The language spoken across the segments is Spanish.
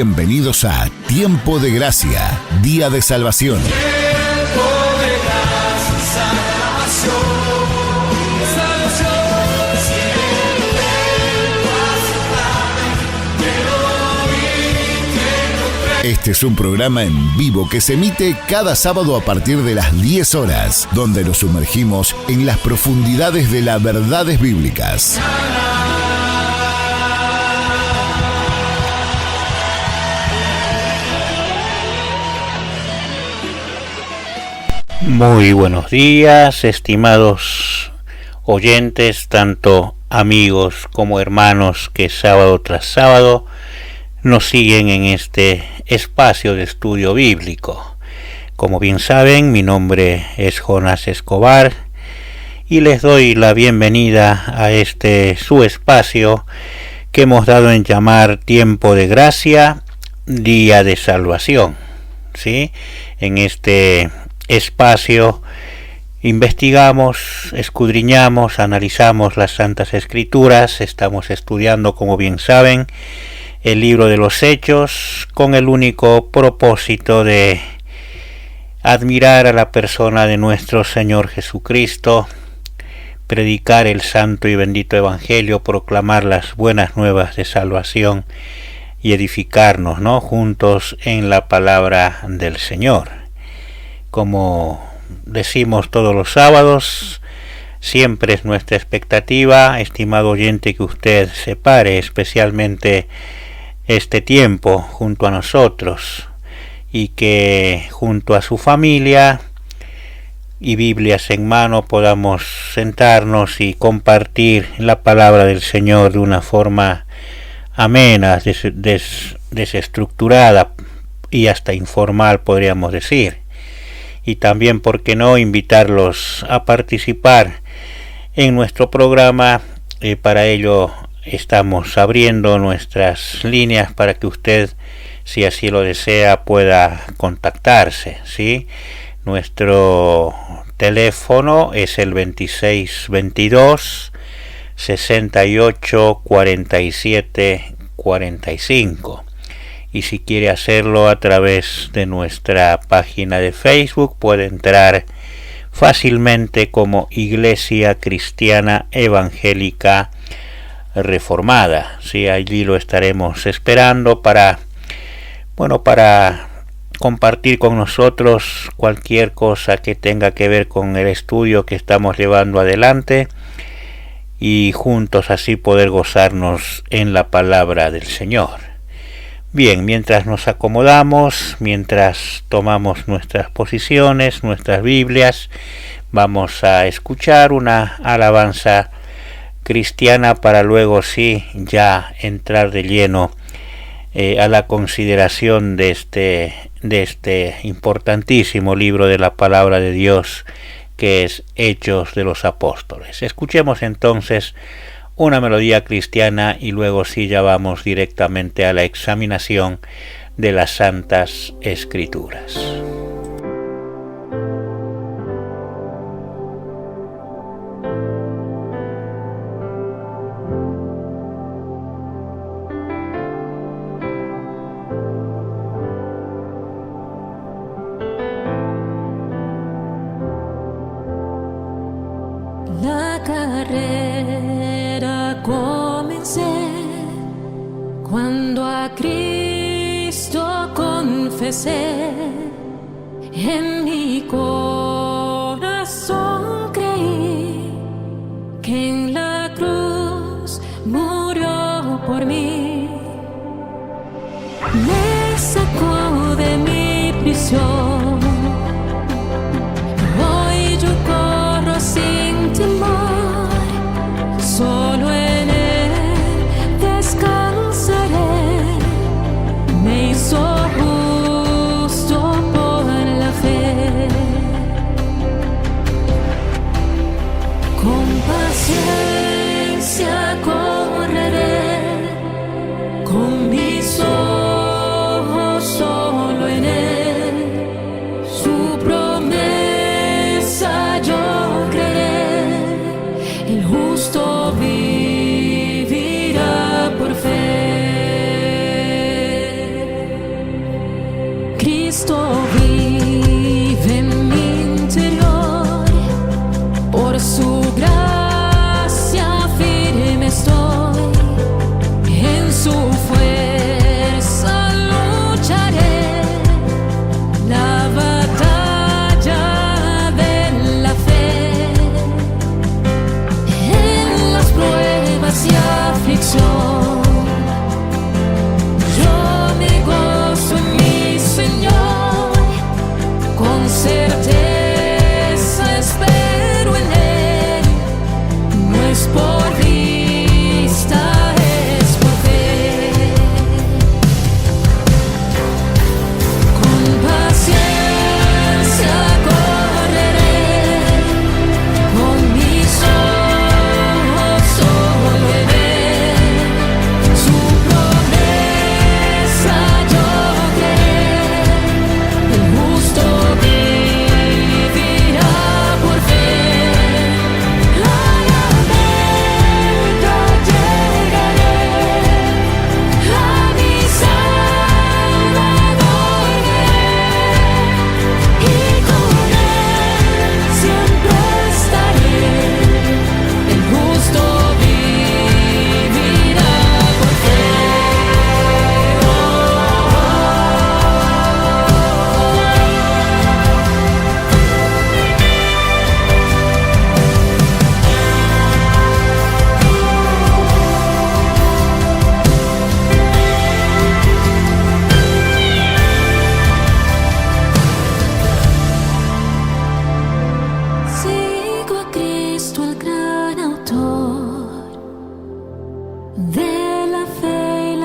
Bienvenidos a Tiempo de Gracia, Día de Salvación. Este es un programa en vivo que se emite cada sábado a partir de las 10 horas, donde nos sumergimos en las profundidades de las verdades bíblicas. Muy buenos días, estimados oyentes, tanto amigos como hermanos que sábado tras sábado nos siguen en este espacio de estudio bíblico. Como bien saben, mi nombre es Jonás Escobar y les doy la bienvenida a este su espacio que hemos dado en llamar Tiempo de Gracia, Día de Salvación. ¿Sí? En este espacio investigamos, escudriñamos, analizamos las Santas Escrituras. Estamos estudiando, como bien saben, el libro de los Hechos, con el único propósito de admirar a la persona de nuestro Señor Jesucristo, predicar el santo y bendito Evangelio, proclamar las buenas nuevas de salvación y edificarnos, ¿no?, juntos en la palabra del Señor. Como decimos todos los sábados, siempre es nuestra expectativa, estimado oyente, que usted separe especialmente este tiempo junto a nosotros y que junto a su familia y Biblias en mano podamos sentarnos y compartir la palabra del Señor de una forma amena, desestructurada y hasta informal, podríamos decir. Y también, ¿por qué no?, invitarlos a participar en nuestro programa. Para ello estamos abriendo nuestras líneas para que usted, si así lo desea, pueda contactarse, ¿sí? Nuestro teléfono es el 2622 68 47 45. Y si quiere hacerlo a través de nuestra página de Facebook, puede entrar fácilmente como Iglesia Cristiana Evangélica Reformada. Sí, allí lo estaremos esperando para compartir con nosotros cualquier cosa que tenga que ver con el estudio que estamos llevando adelante y juntos así poder gozarnos en la palabra del Señor. Bien, mientras nos acomodamos, mientras tomamos nuestras posiciones, nuestras Biblias, vamos a escuchar una alabanza cristiana para luego sí ya entrar de lleno a la consideración de este importantísimo libro de la palabra de Dios, que es Hechos de los Apóstoles. Escuchemos entonces una melodía cristiana y luego sí ya vamos directamente a la examinación de las Santas Escrituras. La carrera comencé cuando a Cristo confesé, en mi corazón creí que en la cruz murió por mí, me sacó de mi prisión. Hoy yo corro sin temor, solo en Él descansaré. Me hizo justo por la fe, con paciencia correré, con mis ojos solo en Él.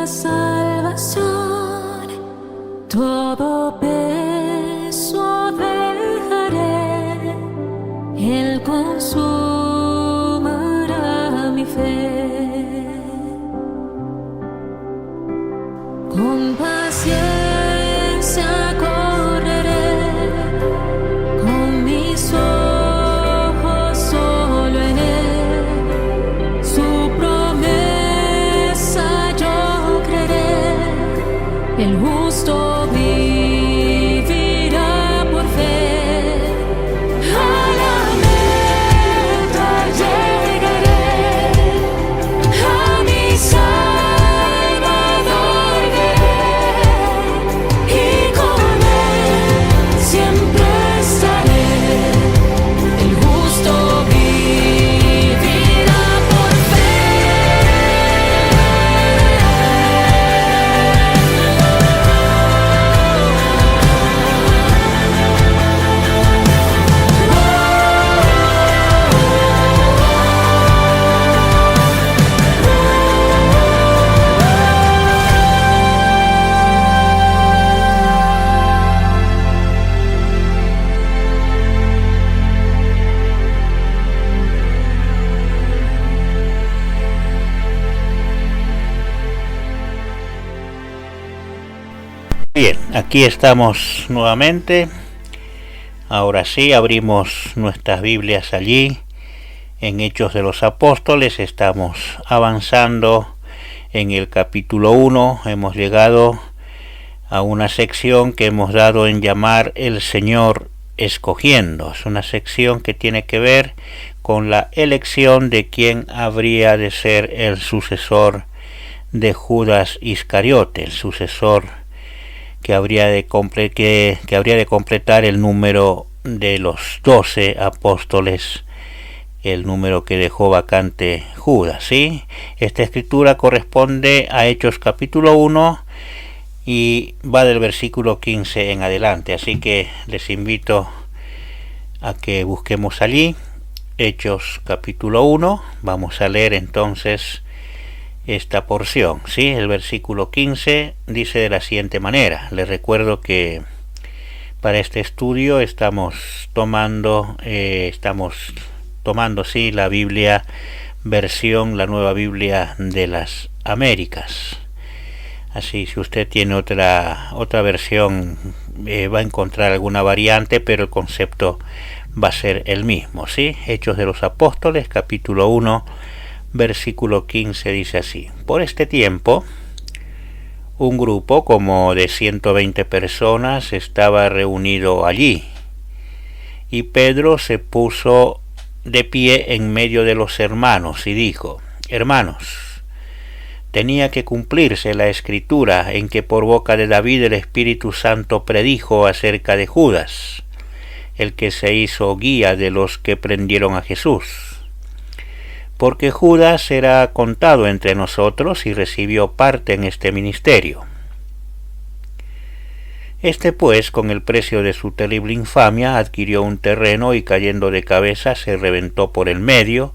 la salvación, todo peso dejaré, Él consumará mi fe. Con paciencia correré, con mis ojos solo en Él, su promesa yo creeré, el justo vivirá por fe. A la meta llegaré, a mi Salvador veré, y con Él siempre estaré, el justo vivirá por fe. Bien, aquí estamos nuevamente. Ahora sí, abrimos nuestras Biblias allí. En Hechos de los Apóstoles estamos avanzando en el capítulo 1. Hemos llegado a una sección que hemos dado en llamar El Señor escogiendo. Es una sección que tiene que ver con la elección de quién habría de ser el sucesor de Judas Iscariote, el sucesor que habría de completar el número de los 12 apóstoles, el número que dejó vacante Judas, ¿sí? Esta escritura corresponde a Hechos capítulo 1 y va del versículo 15 en adelante, así que les invito a que busquemos allí Hechos capítulo 1. Vamos a leer entonces esta porción, ¿sí? El versículo 15 dice de la siguiente manera. Les recuerdo que para este estudio estamos tomando sí, la Biblia versión, la Nueva Biblia de las Américas. Así, si usted tiene otra versión, va a encontrar alguna variante, pero el concepto va a ser el mismo, ¿sí? Hechos de los Apóstoles, capítulo 1, versículo 15 dice así: por este tiempo, un grupo como de 120 personas estaba reunido allí, y Pedro se puso de pie en medio de los hermanos y dijo: Hermanos, tenía que cumplirse la escritura en que por boca de David el Espíritu Santo predijo acerca de Judas, el que se hizo guía de los que prendieron a Jesús. Porque Judas era contado entre nosotros y recibió parte en este ministerio. Este pues, con el precio de su terrible infamia, adquirió un terreno y cayendo de cabeza se reventó por el medio,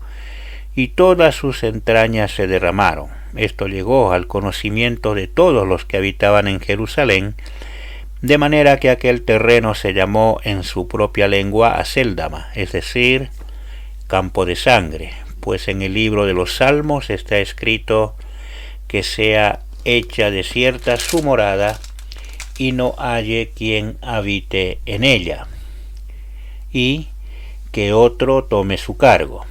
y todas sus entrañas se derramaron. Esto llegó al conocimiento de todos los que habitaban en Jerusalén, de manera que aquel terreno se llamó en su propia lengua Acéldama, es decir, campo de sangre, pues en el libro de los Salmos está escrito que sea hecha desierta su morada y no halle quien habite en ella, y que otro tome su cargo.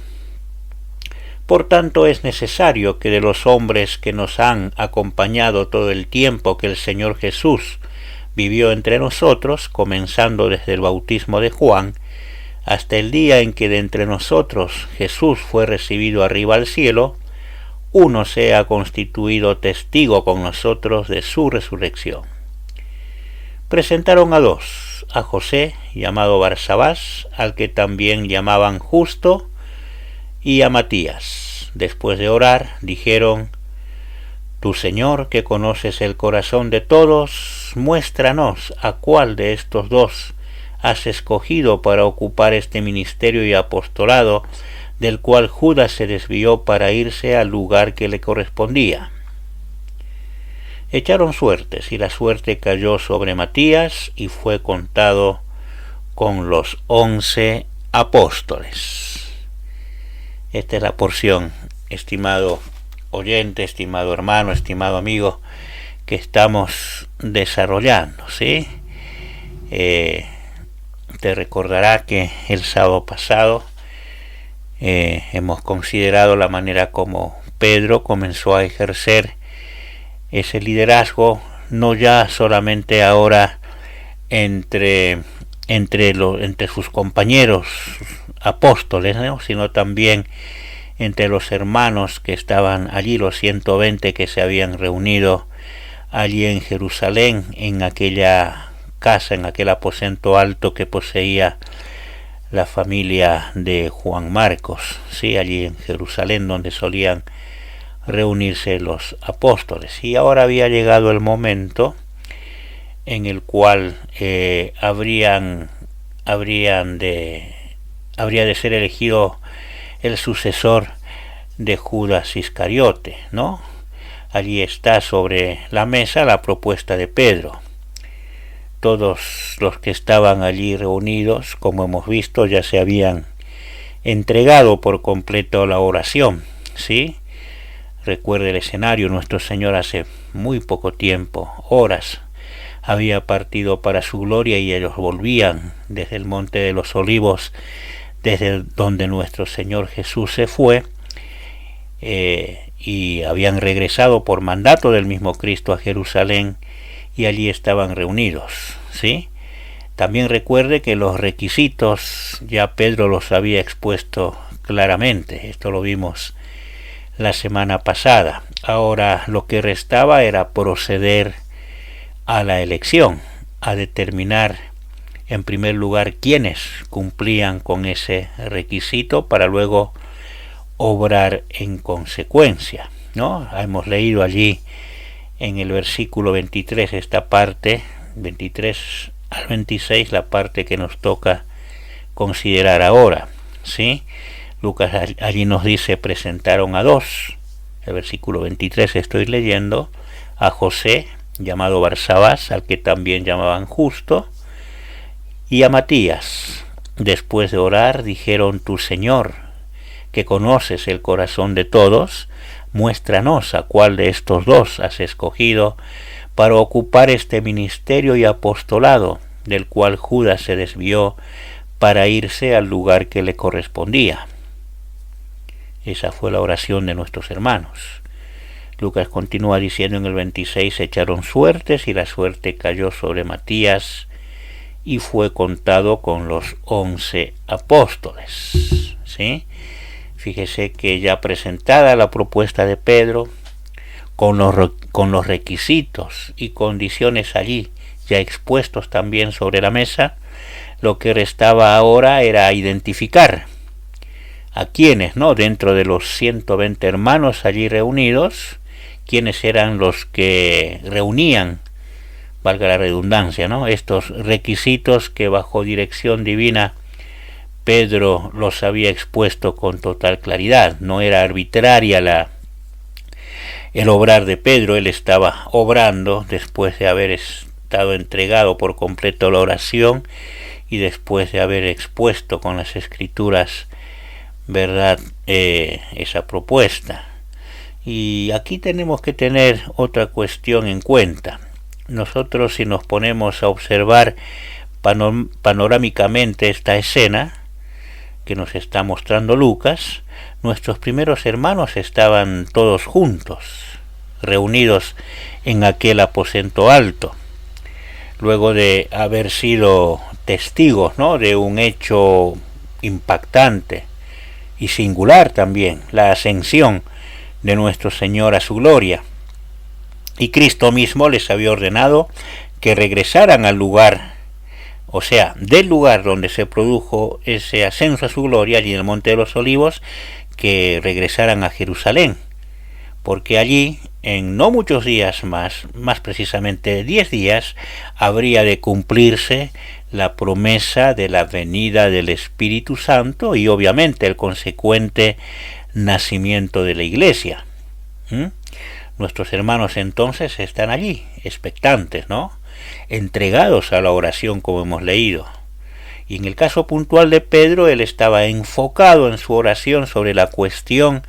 Por tanto, es necesario que de los hombres que nos han acompañado todo el tiempo que el Señor Jesús vivió entre nosotros, comenzando desde el bautismo de Juan, hasta el día en que de entre nosotros Jesús fue recibido arriba al cielo, uno sea constituido testigo con nosotros de su resurrección. Presentaron a dos, a José, llamado Barsabás, al que también llamaban Justo, y a Matías. Después de orar, dijeron: Tu Señor, que conoces el corazón de todos, muéstranos a cuál de estos dos has escogido para ocupar este ministerio y apostolado, del cual Judas se desvió para irse al lugar que le correspondía. Echaron suertes, y la suerte cayó sobre Matías, y fue contado con los 11 apóstoles. Esta es la porción, estimado oyente, estimado hermano, estimado amigo, que estamos desarrollando, ¿sí? Te recordará que el sábado pasado hemos considerado la manera como Pedro comenzó a ejercer ese liderazgo, no ya solamente ahora entre sus compañeros apóstoles, ¿no?, sino también entre los hermanos que estaban allí, los 120 que se habían reunido allí en Jerusalén, en aquella casa, en aquel aposento alto que poseía la familia de Juan Marcos, sí, allí en Jerusalén, donde solían reunirse los apóstoles. Y ahora había llegado el momento en el cual habría de ser elegido el sucesor de Judas Iscariote, ¿no? Allí está sobre la mesa la propuesta de Pedro. Todos los que estaban allí reunidos, como hemos visto, ya se habían entregado por completo a la oración, ¿sí? Recuerde el escenario, nuestro Señor hace muy poco tiempo, horas, había partido para su gloria, y ellos volvían desde el Monte de los Olivos, desde donde nuestro Señor Jesús se fue, y habían regresado por mandato del mismo Cristo a Jerusalén, y allí estaban reunidos, ¿sí? También recuerde que los requisitos ya Pedro los había expuesto claramente, esto lo vimos la semana pasada. Ahora lo que restaba era proceder a la elección, a determinar en primer lugar quiénes cumplían con ese requisito para luego obrar en consecuencia, ¿no? Hemos leído allí en el versículo 23 esta parte, 23 al 26, la parte que nos toca considerar ahora, ¿sí? Lucas allí nos dice: presentaron a dos, el versículo 23 estoy leyendo, a José, llamado Barsabás, al que también llamaban Justo, y a Matías. Después de orar, dijeron: tu Señor, que conoces el corazón de todos, muéstranos a cuál de estos dos has escogido para ocupar este ministerio y apostolado, del cual Judas se desvió para irse al lugar que le correspondía. Esa fue la oración de nuestros hermanos. Lucas continúa diciendo en el 26: echaron suertes, y la suerte cayó sobre Matías, y fue contado con los 11 apóstoles, ¿sí? Fíjese que ya presentada la propuesta de Pedro, con los requisitos y condiciones allí ya expuestos también sobre la mesa, lo que restaba ahora era identificar a quienes, ¿no?, dentro de los 120 hermanos allí reunidos, quienes eran los que reunían, valga la redundancia, ¿no?, estos requisitos que bajo dirección divina Pedro los había expuesto con total claridad. No era arbitraria el obrar de Pedro, él estaba obrando después de haber estado entregado por completo a la oración y después de haber expuesto con las escrituras, verdad, esa propuesta. Y aquí tenemos que tener otra cuestión en cuenta. Nosotros, si nos ponemos a observar panorámicamente esta escena que nos está mostrando Lucas, nuestros primeros hermanos estaban todos juntos, reunidos en aquel aposento alto, luego de haber sido testigos, ¿no?, de un hecho impactante y singular también, la ascensión de nuestro Señor a su gloria. Y Cristo mismo les había ordenado que regresaran al lugar, o sea, del lugar donde se produjo ese ascenso a su gloria, allí en el Monte de los Olivos, que regresaran a Jerusalén, porque allí, en no muchos días más precisamente 10 días, habría de cumplirse la promesa de la venida del Espíritu Santo y obviamente el consecuente nacimiento de la Iglesia. Nuestros hermanos entonces están allí, expectantes, ¿no? Entregados a la oración, como hemos leído. Y en el caso puntual de Pedro, él estaba enfocado en su oración sobre la cuestión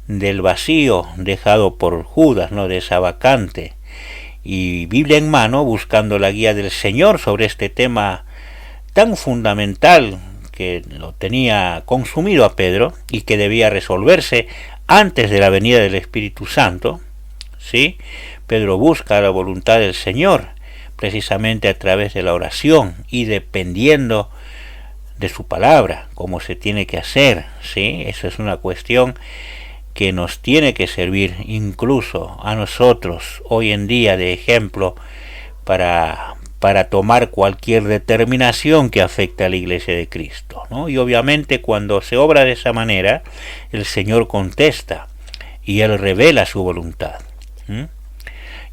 del vacío dejado por Judas, ¿no? De esa vacante. Y Biblia en mano, buscando la guía del Señor sobre este tema tan fundamental que lo tenía consumido a Pedro y que debía resolverse antes de la venida del Espíritu Santo. ¿Sí? Pedro busca la voluntad del Señor precisamente a través de la oración y dependiendo de su palabra, como se tiene que hacer. ¿Sí? Eso es una cuestión que nos tiene que servir incluso a nosotros hoy en día de ejemplo para tomar cualquier determinación que afecte a la Iglesia de Cristo, ¿no? Y obviamente cuando se obra de esa manera, el Señor contesta y Él revela su voluntad.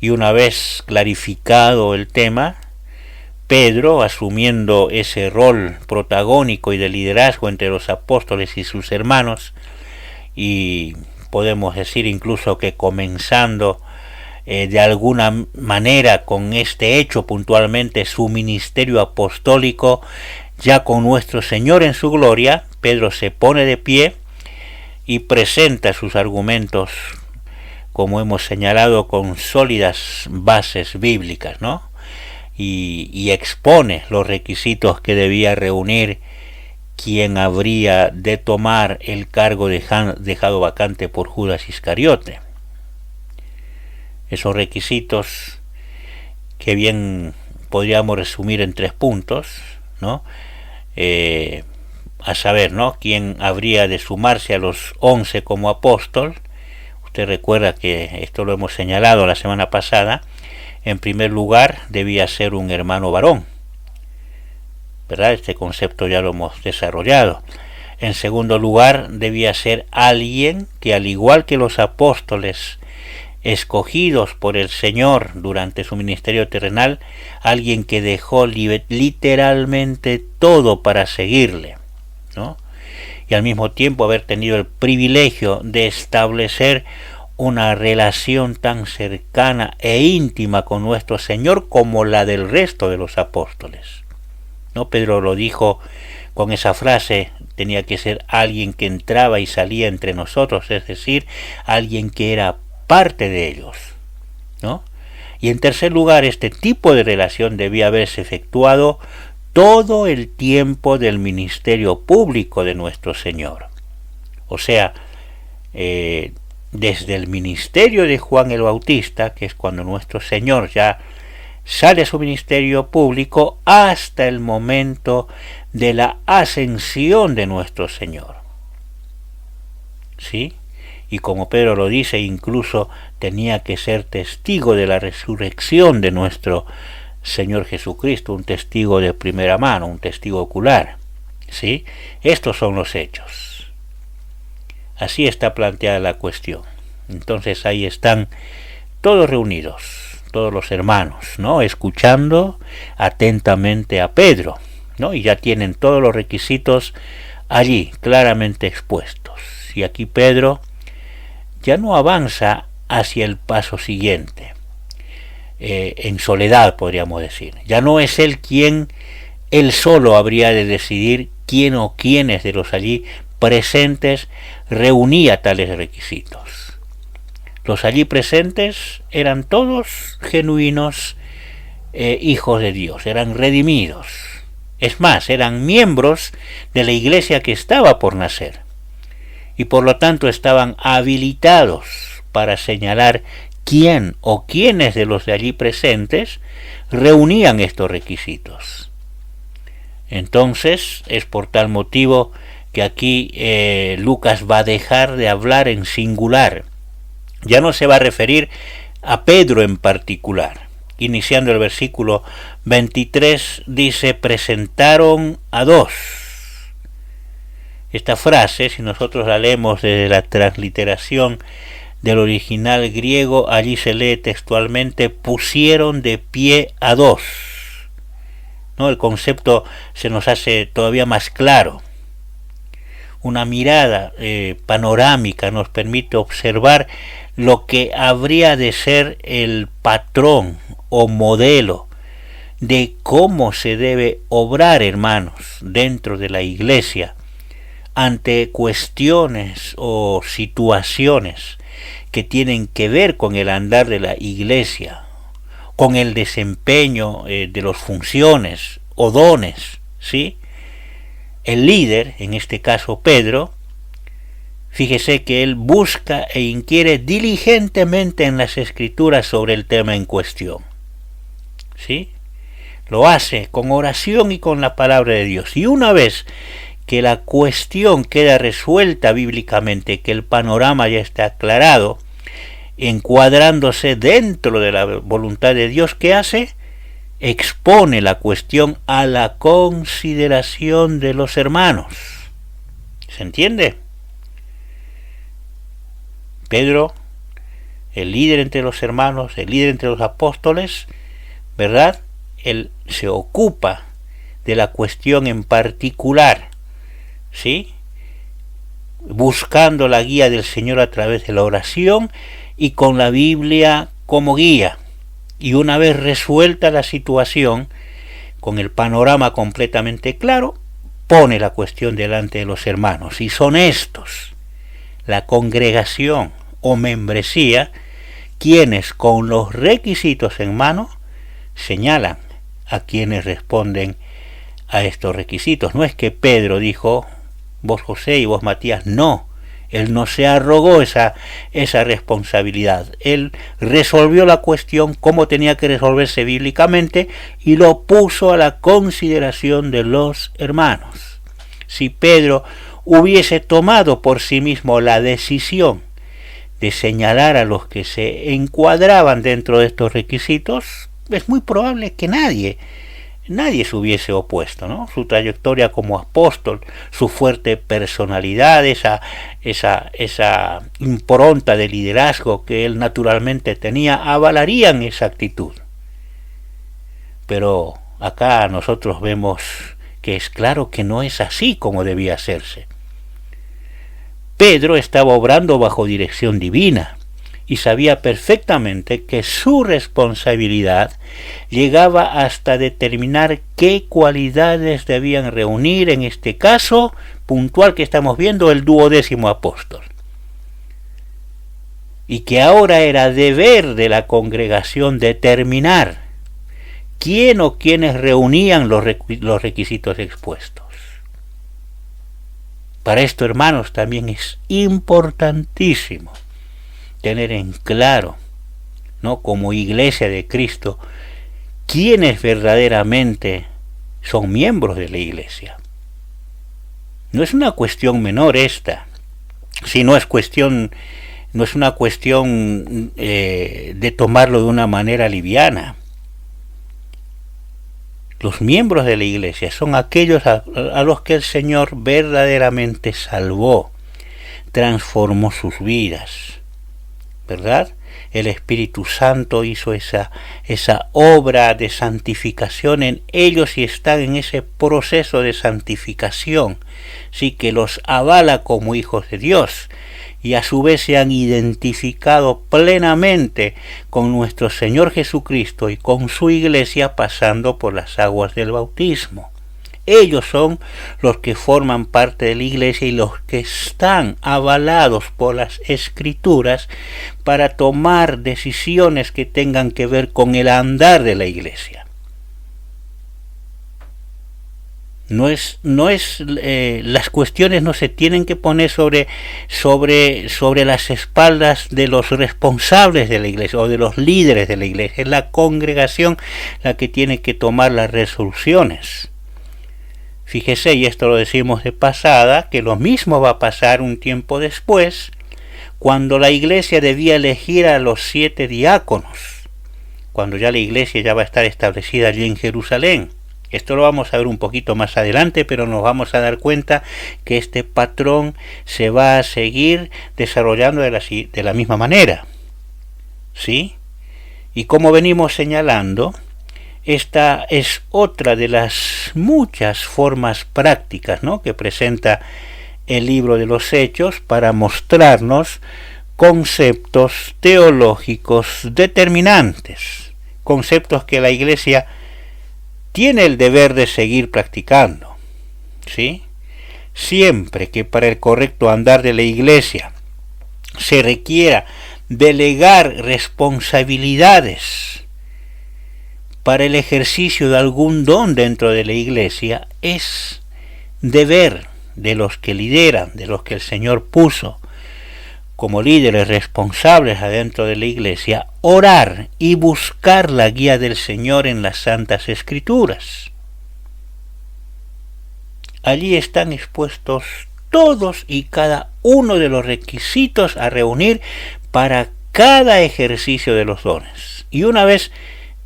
Y una vez clarificado el tema, Pedro, asumiendo ese rol protagónico y de liderazgo entre los apóstoles y sus hermanos, y podemos decir incluso que comenzando de alguna manera con este hecho puntualmente su ministerio apostólico, ya con nuestro Señor en su gloria, Pedro se pone de pie y presenta sus argumentos, como hemos señalado, con sólidas bases bíblicas, ¿no? Y expone los requisitos que debía reunir quien habría de tomar el cargo dejado vacante por Judas Iscariote. Esos requisitos que bien podríamos resumir en 3 puntos, ¿no? A saber, ¿no? Quién habría de sumarse a los 11 como apóstol. Usted recuerda que esto lo hemos señalado la semana pasada. En primer lugar, debía ser un hermano varón, ¿verdad? Este concepto ya lo hemos desarrollado. En segundo lugar, debía ser alguien que, al igual que los apóstoles escogidos por el Señor durante su ministerio terrenal, alguien que dejó literalmente todo para seguirle, ¿no? Y al mismo tiempo haber tenido el privilegio de establecer una relación tan cercana e íntima con nuestro Señor como la del resto de los apóstoles, ¿no? Pedro lo dijo con esa frase: tenía que ser alguien que entraba y salía entre nosotros, es decir, alguien que era parte de ellos, ¿no? Y en tercer lugar, este tipo de relación debía haberse efectuado todo el tiempo del ministerio público de nuestro Señor. O sea, desde el ministerio de Juan el Bautista, que es cuando nuestro Señor ya sale a su ministerio público, hasta el momento de la ascensión de nuestro Señor. ¿Sí? Y como Pedro lo dice, incluso tenía que ser testigo de la resurrección de nuestro Señor Jesucristo, un testigo de primera mano, un testigo ocular. ¿Sí? Estos son los hechos. Así está planteada la cuestión. Entonces ahí están todos reunidos, todos los hermanos, ¿no? Escuchando atentamente a Pedro, ¿no? Y ya tienen todos los requisitos allí claramente expuestos. Y aquí Pedro ya no avanza hacia el paso siguiente, en soledad podríamos decir. Ya no es él quien él solo habría de decidir quién o quiénes de los allí presentes reunía tales requisitos. Los allí presentes eran todos genuinos hijos de Dios, eran redimidos. Es más, eran miembros de la iglesia que estaba por nacer. Y por lo tanto estaban habilitados para señalar quién o quiénes de los de allí presentes reunían estos requisitos. Entonces es por tal motivo que aquí Lucas va a dejar de hablar en singular. Ya no se va a referir a Pedro en particular. Iniciando el versículo 23 dice: presentaron a 2. Esta frase, si nosotros la leemos desde la transliteración del original griego, allí se lee textualmente: pusieron de pie a 2. ¿No? El concepto se nos hace todavía más claro. Una mirada panorámica nos permite observar lo que habría de ser el patrón o modelo de cómo se debe obrar, hermanos, dentro de la iglesia ante cuestiones o situaciones que tienen que ver con el andar de la iglesia, con el desempeño de las funciones o dones, ¿sí? El líder, en este caso Pedro, fíjese que él busca e inquiere diligentemente en las escrituras sobre el tema en cuestión, ¿sí? Lo hace con oración y con la palabra de Dios. Y una vez que la cuestión queda resuelta bíblicamente, que el panorama ya está aclarado, encuadrándose dentro de la voluntad de Dios, ¿qué hace? Expone la cuestión a la consideración de los hermanos. ¿Se entiende? Pedro, el líder entre los hermanos, el líder entre los apóstoles, ¿verdad? Él se ocupa de la cuestión en particular, ¿sí? Buscando la guía del Señor a través de la oración y con la Biblia como guía. Y una vez resuelta la situación, con el panorama completamente claro, pone la cuestión delante de los hermanos. Y son estos, la congregación o membresía, quienes con los requisitos en mano señalan a quienes responden a estos requisitos. No es que Pedro dijo, vos José y vos Matías, no. Él no se arrogó esa responsabilidad. Él resolvió la cuestión como tenía que resolverse bíblicamente y lo puso a la consideración de los hermanos. Si Pedro hubiese tomado por sí mismo la decisión de señalar a los que se encuadraban dentro de estos requisitos, es muy probable que nadie se hubiese opuesto, ¿no? Su trayectoria como apóstol, su fuerte personalidad, esa impronta de liderazgo que él naturalmente tenía, avalarían esa actitud. Pero acá nosotros vemos que es claro que no es así como debía hacerse. Pedro estaba obrando bajo dirección divina y sabía perfectamente que su responsabilidad llegaba hasta determinar qué cualidades debían reunir, en este caso puntual que estamos viendo, el 12º apóstol. Y que ahora era deber de la congregación determinar quién o quiénes reunían los requisitos expuestos. Para esto, hermanos, también es importantísimo tener en claro, ¿no?, como iglesia de Cristo, quiénes verdaderamente son miembros de la iglesia. No es una cuestión menor esta, si no es una cuestión de tomarlo de una manera liviana. Los miembros de la iglesia son aquellos a los que el Señor verdaderamente salvó, transformó sus vidas, ¿verdad? El Espíritu Santo hizo esa obra de santificación en ellos y están en ese proceso de santificación, sí, que los avala como hijos de Dios, y a su vez se han identificado plenamente con nuestro Señor Jesucristo y con su iglesia, pasando por las aguas del bautismo. Ellos son los que forman parte de la iglesia y los que están avalados por las Escrituras para tomar decisiones que tengan que ver con el andar de la iglesia. Las cuestiones no se tienen que poner sobre las espaldas de los responsables de la iglesia o de los líderes de la iglesia. Es la congregación la que tiene que tomar las resoluciones. Fíjese, y esto lo decimos de pasada, que lo mismo va a pasar un tiempo después, cuando la iglesia debía elegir a los 7 diáconos, cuando ya la iglesia ya va a estar establecida allí en Jerusalén. Esto lo vamos a ver un poquito más adelante, pero nos vamos a dar cuenta que este patrón se va a seguir desarrollando de la misma manera, ¿sí? Y como venimos señalando, esta es otra de las muchas formas prácticas, ¿no?, que presenta el libro de los Hechos para mostrarnos conceptos teológicos determinantes, conceptos que la Iglesia tiene el deber de seguir practicando, ¿sí? Siempre que para el correcto andar de la Iglesia se requiera delegar responsabilidades para el ejercicio de algún don dentro de la Iglesia, es deber de los que lideran, de los que el Señor puso como líderes responsables adentro de la Iglesia, orar y buscar la guía del Señor en las Santas Escrituras. Allí están expuestos todos y cada uno de los requisitos a reunir para cada ejercicio de los dones. Y una vez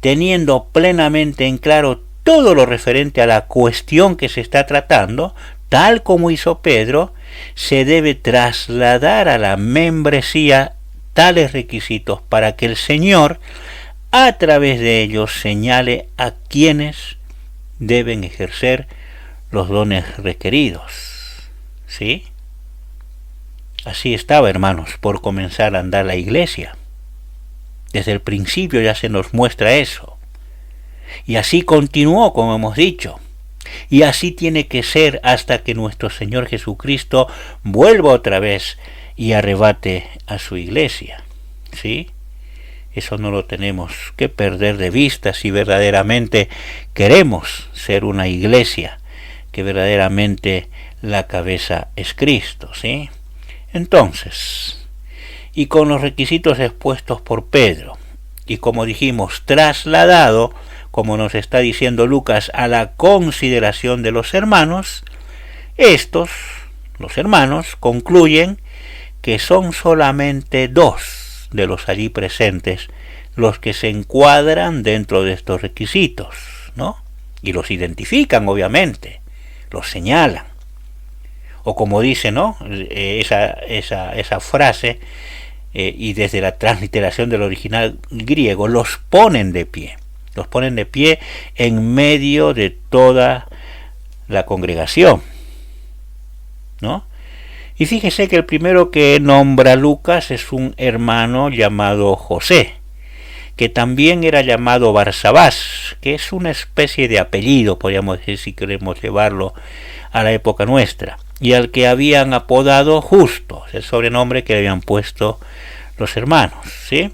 teniendo plenamente en claro todo lo referente a la cuestión que se está tratando, tal como hizo Pedro, se debe trasladar a la membresía tales requisitos para que el Señor, a través de ellos, señale a quienes deben ejercer los dones requeridos. ¿Sí? Así estaba, hermanos, por comenzar a andar la Iglesia. Desde el principio ya se nos muestra eso. Y así continuó, como hemos dicho. Y así tiene que ser hasta que nuestro Señor Jesucristo vuelva otra vez y arrebate a su Iglesia. ¿Sí? Eso no lo tenemos que perder de vista si verdaderamente queremos ser una Iglesia, que verdaderamente la cabeza es Cristo. ¿Sí? Entonces, y con los requisitos expuestos por Pedro, y como dijimos, trasladado, como nos está diciendo Lucas, a la consideración de los hermanos, estos, los hermanos, concluyen que son solamente 2 de los allí presentes los que se encuadran dentro de estos requisitos, ¿no? Y los identifican, obviamente, los señalan. O como dice, ¿no? Esa frase, y desde la transliteración del original griego, los ponen de pie en medio de toda la congregación, ¿no? Y fíjese que el primero que nombra Lucas es un hermano llamado José, que también era llamado Barsabás, que es una especie de apellido, podríamos decir, si queremos llevarlo a la época nuestra, y al que habían apodado Justo, el sobrenombre que le habían puesto los hermanos, ¿sí?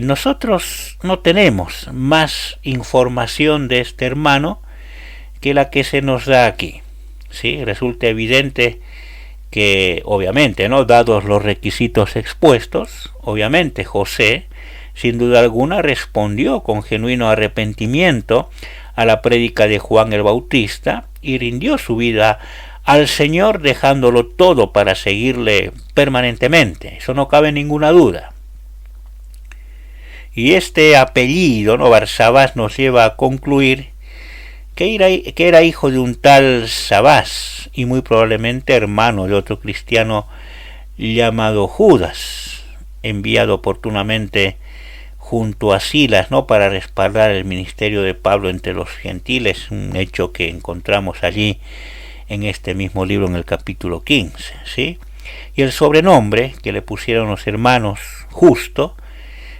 Nosotros no tenemos más información de este hermano que la que se nos da aquí, ¿sí? Resulta evidente que, obviamente, ¿no?, dados los requisitos expuestos, obviamente José, sin duda alguna, respondió con genuino arrepentimiento a la prédica de Juan el Bautista y rindió su vida al Señor, dejándolo todo para seguirle permanentemente. Eso no cabe ninguna duda. Y este apellido, ¿no?, Barsabás, nos lleva a concluir que era hijo de un tal Sabás y muy probablemente hermano de otro cristiano llamado Judas, enviado oportunamente junto a Silas, ¿no?, para respaldar el ministerio de Pablo entre los gentiles, un hecho que encontramos allí en este mismo libro en el capítulo 15, ¿sí? Y el sobrenombre que le pusieron los hermanos, Justo,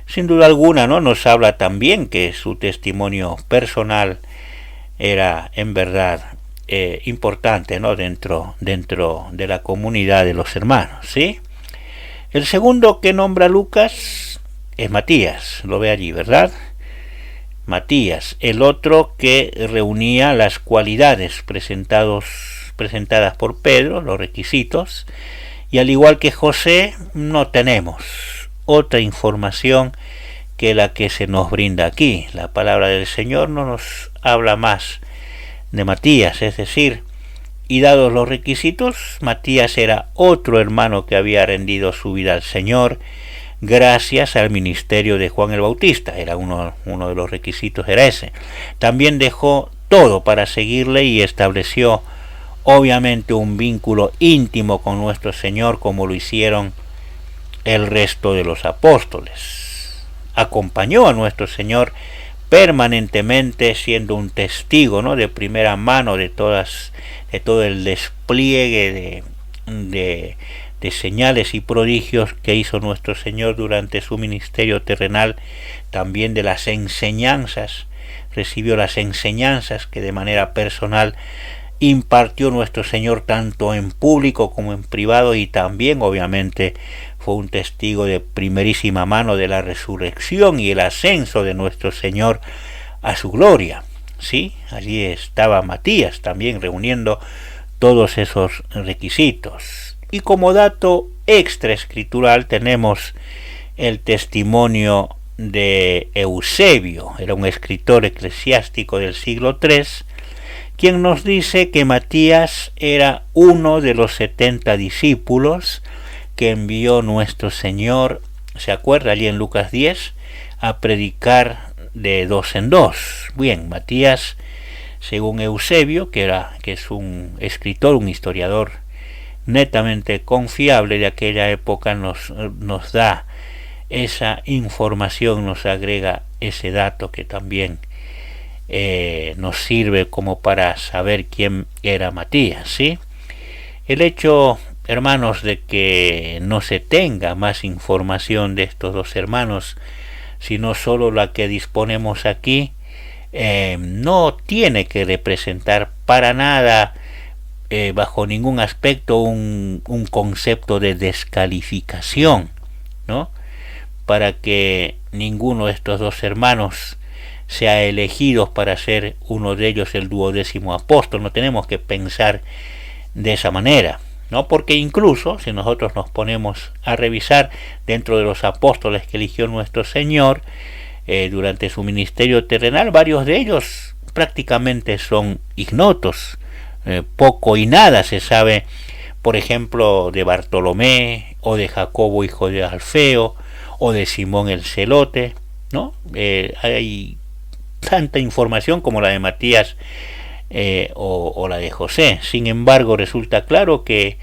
sin duda alguna, ¿no?, nos habla también que su testimonio personal era en verdad importante, ¿no?, dentro de la comunidad de los hermanos, ¿sí? El segundo que nombra Lucas es Matías, lo ve allí, ¿verdad? Matías, el otro que reunía las cualidades presentadas por Pedro, los requisitos, y al igual que José, no tenemos otra información que la que se nos brinda aquí. La palabra del Señor no nos habla más de Matías, es decir, y dados los requisitos, Matías era otro hermano que había rendido su vida al Señor gracias al ministerio de Juan el Bautista. Era uno de los requisitos, era ese. También dejó todo para seguirle y estableció obviamente un vínculo íntimo con nuestro Señor, como lo hicieron el resto de los apóstoles. Acompañó a nuestro Señor permanentemente, siendo un testigo, ¿no?, de primera mano de todo el despliegue de señales y prodigios que hizo nuestro Señor durante su ministerio terrenal, también de las enseñanzas, recibió las enseñanzas que de manera personal impartió nuestro Señor tanto en público como en privado, y también obviamente fue un testigo de primerísima mano de la resurrección y el ascenso de nuestro Señor a su gloria. Sí, allí estaba Matías también reuniendo todos esos requisitos. Y como dato extra escritural tenemos el testimonio de Eusebio, era un escritor eclesiástico del siglo III, quien nos dice que Matías era uno de los 70 discípulos que envió nuestro Señor, ¿se acuerda? Allí en Lucas 10, a predicar de dos en dos. Bien, Matías, según Eusebio, que es un escritor, un historiador netamente confiable de aquella época, nos da esa información, nos agrega ese dato que también nos sirve como para saber quién era Matías, ¿sí? El hecho, hermanos, de que no se tenga más información de estos dos hermanos, sino solo la que disponemos aquí, no tiene que representar para nada, bajo ningún aspecto, un concepto de descalificación, ¿no? Para que ninguno de estos dos hermanos sea elegido para ser uno de ellos el 12º apóstol. No tenemos que pensar de esa manera, ¿no? Porque incluso si nosotros nos ponemos a revisar dentro de los apóstoles que eligió nuestro Señor durante su ministerio terrenal, varios de ellos prácticamente son ignotos. Poco y nada se sabe, por ejemplo, de Bartolomé, o de Jacobo hijo de Alfeo, o de Simón el Celote, ¿no? Hay tanta información como la de Matías o la de José. Sin embargo, resulta claro que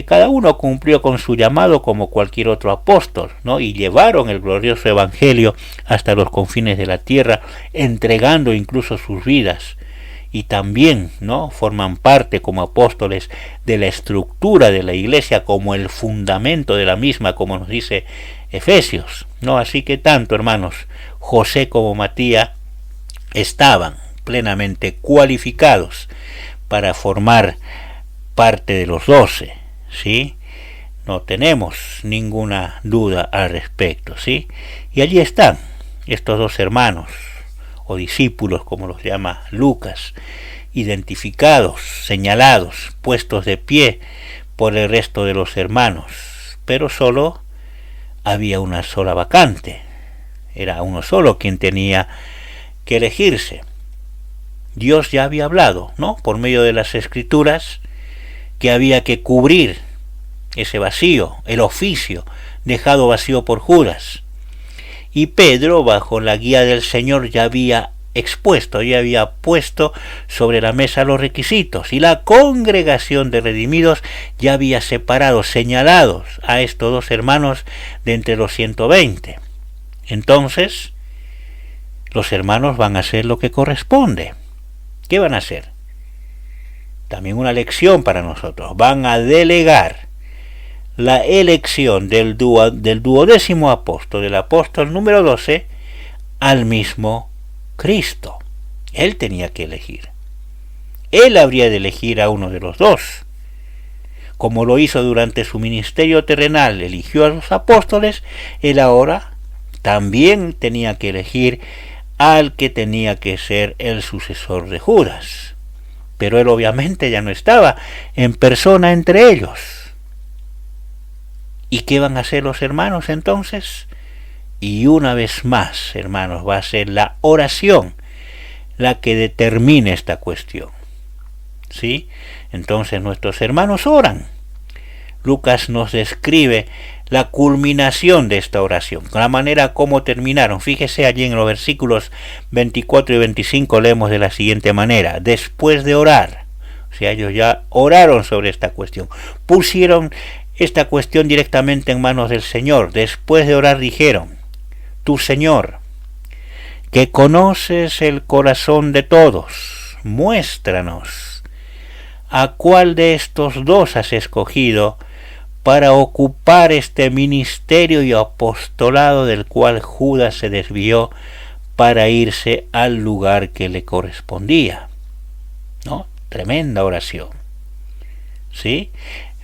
cada uno cumplió con su llamado como cualquier otro apóstol, ¿no? Y llevaron el glorioso evangelio hasta los confines de la tierra, entregando incluso sus vidas, y también, ¿no?, forman parte como apóstoles de la estructura de la iglesia, como el fundamento de la misma, como nos dice Efesios, ¿no? Así que tanto, hermanos, José como Matías estaban plenamente cualificados para formar parte de los 12, ¿sí? No tenemos ninguna duda al respecto, ¿sí? Y allí están estos dos hermanos, o discípulos, como los llama Lucas, identificados, señalados, puestos de pie por el resto de los hermanos, pero solo había una sola vacante, era uno solo quien tenía que elegirse. Dios ya había hablado, ¿no?, por medio de las Escrituras, que había que cubrir ese vacío, el oficio dejado vacío por Judas. Y Pedro, bajo la guía del Señor, ya había expuesto, ya había puesto sobre la mesa los requisitos, y la congregación de redimidos ya había separado, señalados a estos dos hermanos de entre los 120. Entonces, los hermanos van a hacer lo que corresponde. ¿Qué van a hacer? También una lección para nosotros. Van a delegar la elección del 12º apóstol, del apóstol número 12, al mismo Cristo. Él tenía que elegir. Él habría de elegir a uno de los dos. Como lo hizo durante su ministerio terrenal, eligió a los apóstoles, él ahora también tenía que elegir al que tenía que ser el sucesor de Judas. Pero él obviamente ya no estaba en persona entre ellos. ¿Y qué van a hacer los hermanos entonces? Y una vez más, hermanos, va a ser la oración la que determine esta cuestión, ¿sí? Entonces nuestros hermanos oran. Lucas nos describe la culminación de esta oración, la manera como terminaron. Fíjese allí en los versículos 24 y 25 leemos de la siguiente manera: después de orar, o sea, ellos ya oraron sobre esta cuestión, pusieron esta cuestión directamente en manos del Señor. Después de orar dijeron: tú, Señor, que conoces el corazón de todos, muéstranos a cuál de estos dos has escogido para ocupar este ministerio y apostolado del cual Judas se desvió para irse al lugar que le correspondía, ¿no? Tremenda oración, ¿sí?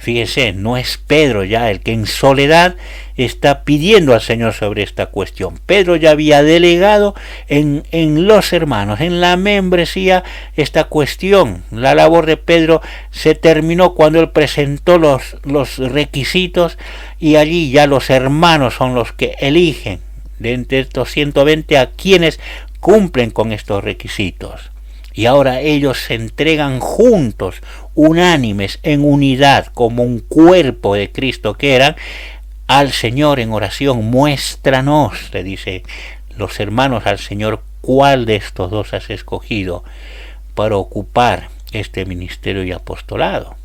Fíjese, no es Pedro ya el que en soledad está pidiendo al Señor sobre esta cuestión. Pedro ya había delegado en los hermanos, en la membresía, esta cuestión. La labor de Pedro se terminó cuando él presentó los requisitos, y allí ya los hermanos son los que eligen de entre estos 120 a quienes cumplen con estos requisitos. Y ahora ellos se entregan juntos, unánimes, en unidad, como un cuerpo de Cristo que eran, al Señor en oración. Muéstranos, le dice los hermanos al Señor, cuál de estos dos has escogido para ocupar este ministerio y apostolado.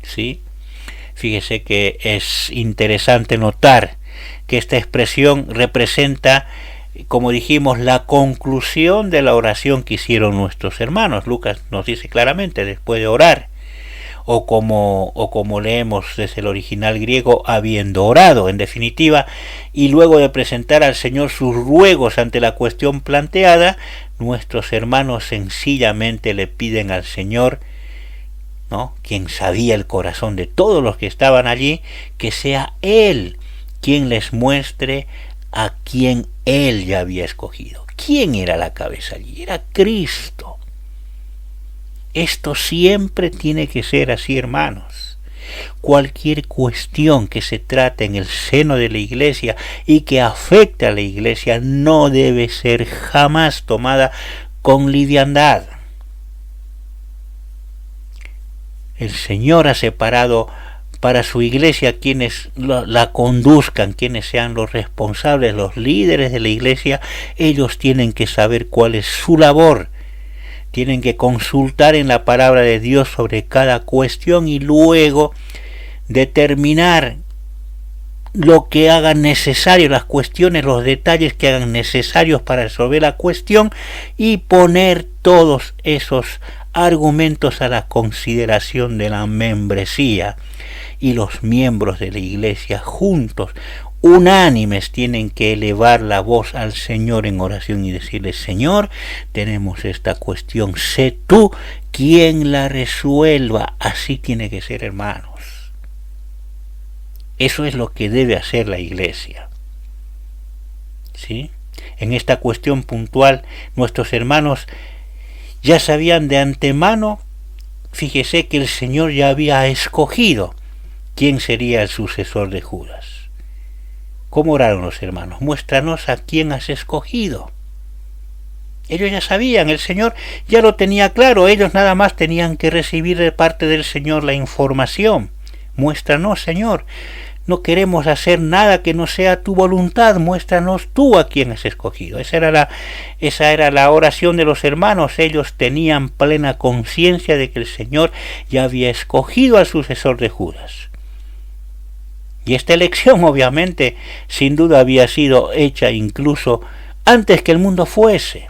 ¿Sí? Fíjese que es interesante notar que esta expresión representa, como dijimos, la conclusión de la oración que hicieron nuestros hermanos. Lucas nos dice claramente, después de orar, o como leemos desde el original griego, habiendo orado, en definitiva, y luego de presentar al Señor sus ruegos ante la cuestión planteada, nuestros hermanos sencillamente le piden al Señor, ¿no?, quien sabía el corazón de todos los que estaban allí, que sea Él quien les muestre a quien Él ya había escogido. ¿Quién era la cabeza allí? Era Cristo. Esto siempre tiene que ser así, hermanos. Cualquier cuestión que se trate en el seno de la iglesia y que afecte a la iglesia no debe ser jamás tomada con liviandad. El Señor ha separado para su iglesia quienes la conduzcan, quienes sean los responsables, los líderes de la iglesia. Ellos tienen que saber cuál es su labor, tienen que consultar en la palabra de Dios sobre cada cuestión y luego determinar lo que hagan necesario, las cuestiones, los detalles que hagan necesarios para resolver la cuestión, y poner todos esos argumentos a la consideración de la membresía. Y los miembros de la iglesia juntos, unánimes, tienen que elevar la voz al Señor en oración y decirle: Señor, tenemos esta cuestión, sé tú quien la resuelva. Así tiene que ser, hermanos. Eso es lo que debe hacer la iglesia, ¿sí? En esta cuestión puntual, nuestros hermanos ya sabían de antemano, fíjese, que el Señor ya había escogido quién sería el sucesor de Judas. ¿Cómo oraron los hermanos? Muéstranos a quién has escogido. Ellos ya sabían, el Señor ya lo tenía claro, ellos nada más tenían que recibir de parte del Señor la información. Muéstranos, Señor, no queremos hacer nada que no sea tu voluntad, muéstranos tú a quién has escogido. Esa era la oración de los hermanos. Ellos tenían plena conciencia de que el Señor ya había escogido al sucesor de Judas. Y esta elección, obviamente, sin duda había sido hecha incluso antes que el mundo fuese.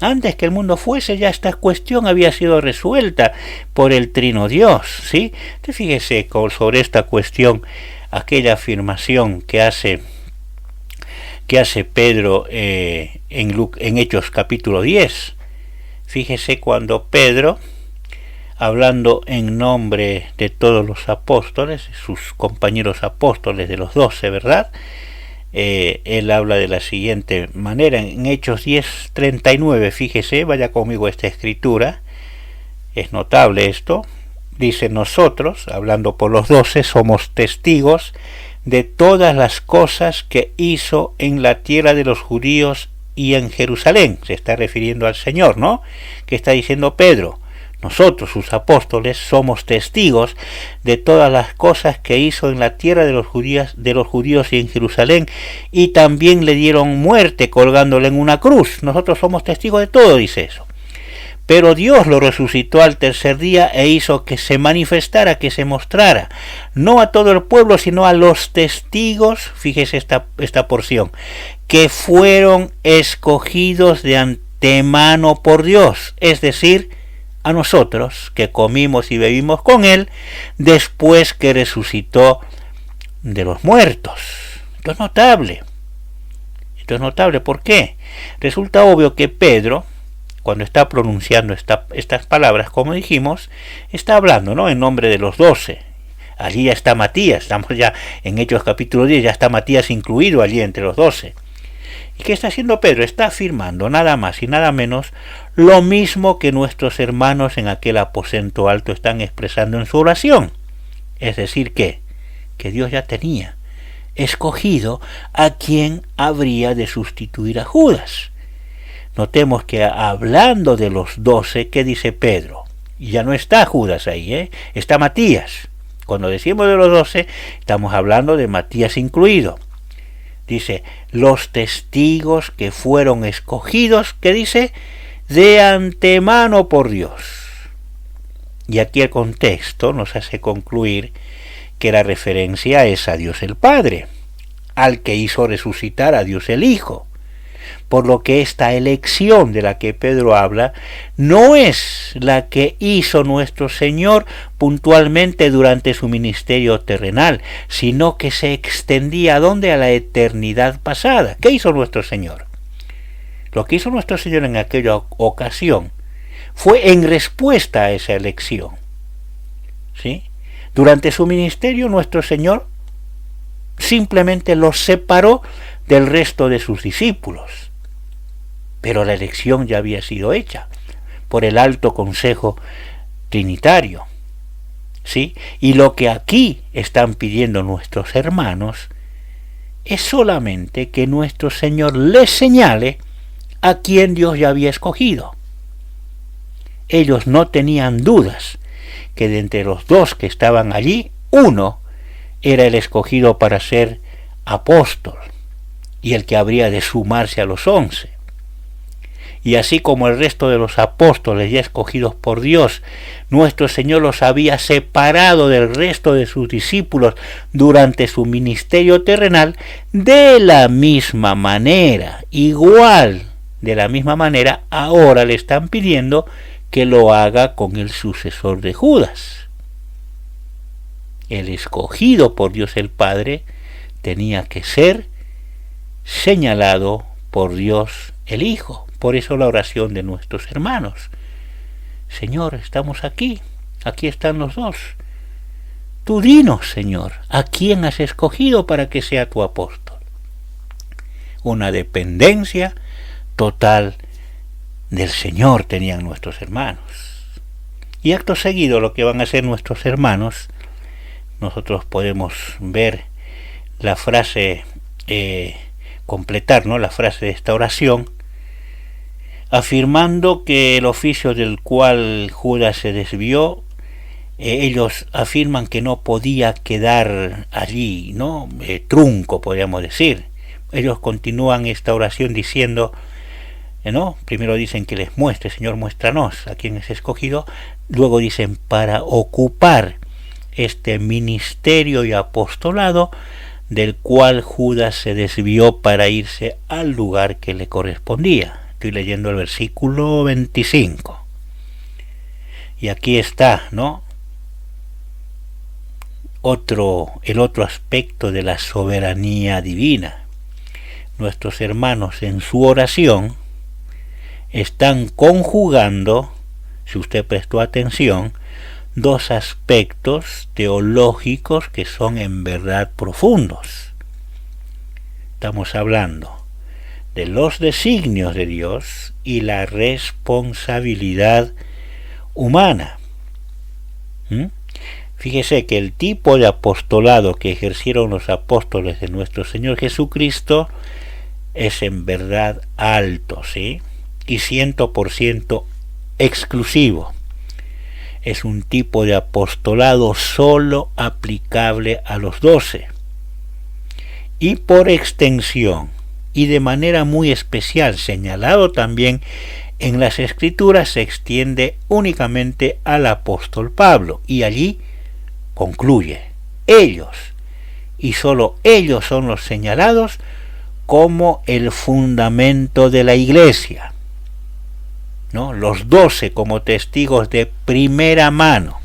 Antes que el mundo fuese, ya esta cuestión había sido resuelta por el Trino Dios, ¿sí? Entonces, fíjese sobre esta cuestión, aquella afirmación que hace Pedro en Hechos capítulo 10. Fíjese cuando Pedro, hablando en nombre de todos los apóstoles, sus compañeros apóstoles de los 12, ¿verdad?, él habla de la siguiente manera, en Hechos 10:39, fíjese, vaya conmigo a esta escritura, es notable esto, dice: nosotros, hablando por los 12, somos testigos de todas las cosas que hizo en la tierra de los judíos y en Jerusalén. Se está refiriendo al Señor, ¿no? ¿Qué está diciendo Pedro? Nosotros, sus apóstoles, somos testigos de todas las cosas que hizo en la tierra de los judíos y en Jerusalén, y también le dieron muerte colgándole en una cruz. Nosotros somos testigos de todo, dice eso. Pero Dios lo resucitó al tercer día e hizo que se manifestara, que se mostrara, no a todo el pueblo, sino a los testigos, fíjese esta porción, que fueron escogidos de antemano por Dios, es decir, a nosotros que comimos y bebimos con él después que resucitó de los muertos. Esto es notable. Esto es notable. ¿Por qué? Resulta obvio que Pedro, cuando está pronunciando estas palabras, como dijimos, está hablando, ¿no?, en nombre de los 12. Allí ya está Matías, estamos ya en Hechos capítulo 10, ya está Matías incluido allí entre los 12. ¿Y qué está haciendo Pedro? Está afirmando nada más y nada menos lo mismo que nuestros hermanos en aquel aposento alto están expresando en su oración. Es decir, que Dios ya tenía escogido a quien habría de sustituir a Judas. Notemos que hablando de los 12, ¿qué dice Pedro? Y ya no está Judas ahí, está Matías. Cuando decimos de los 12, estamos hablando de Matías incluido. Dice, los testigos que fueron escogidos, ¿qué dice? De antemano por Dios. Y aquí el contexto nos hace concluir que la referencia es a Dios el Padre, al que hizo resucitar a Dios el Hijo. Por lo que esta elección de la que Pedro habla no es la que hizo nuestro Señor puntualmente durante su ministerio terrenal, sino que se extendía ¿a dónde? A la eternidad pasada. ¿Qué hizo nuestro Señor? Lo que hizo nuestro Señor en aquella ocasión fue en respuesta a esa elección. ¿Sí? Durante su ministerio nuestro Señor simplemente los separó del resto de sus discípulos. Pero la elección ya había sido hecha por el alto consejo trinitario. ¿Sí? Y lo que aquí están pidiendo nuestros hermanos es solamente que nuestro Señor les señale a quien Dios ya había escogido. Ellos no tenían dudas que de entre los 2 que estaban allí, uno era el escogido para ser apóstol y el que habría de sumarse a los 11. Y así como el resto de los apóstoles ya escogidos por Dios, nuestro Señor los había separado del resto de sus discípulos durante su ministerio terrenal, de la misma manera, de la misma manera, ahora le están pidiendo que lo haga con el sucesor de Judas. El escogido por Dios el Padre tenía que ser señalado por Dios el Hijo. Por eso la oración de nuestros hermanos. Señor, estamos aquí están los 2. Tú dinos, Señor, ¿a quién has escogido para que sea tu apóstol? Una dependencia total del Señor tenían nuestros hermanos. Y acto seguido lo que van a hacer nuestros hermanos, nosotros podemos ver la frase, completar, ¿no?, la frase de esta oración, afirmando que el oficio del cual Judas se desvió, ellos afirman que no podía quedar allí, ¿no?, trunco, podríamos decir. Ellos continúan esta oración diciendo, ¿no?, primero dicen que les muestre, Señor, muéstranos a quién es escogido, luego dicen para ocupar este ministerio y apostolado del cual Judas se desvió para irse al lugar que le correspondía. Estoy leyendo el versículo 25. Y aquí está, ¿no?, el otro aspecto de la soberanía divina. Nuestros hermanos en su oración están conjugando, si usted prestó atención, 2 aspectos teológicos que son en verdad profundos. Estamos hablando de los designios de Dios y la responsabilidad humana. Fíjese que el tipo de apostolado que ejercieron los apóstoles de nuestro Señor Jesucristo es en verdad alto, ¿sí?, y 100% exclusivo. Es un tipo de apostolado solo aplicable a los 12. Y por extensión, y de manera muy especial, señalado también en las Escrituras, se extiende únicamente al apóstol Pablo, y allí concluye: ellos, y solo ellos son los señalados como el fundamento de la Iglesia. ¿no? Los 12 como testigos de primera mano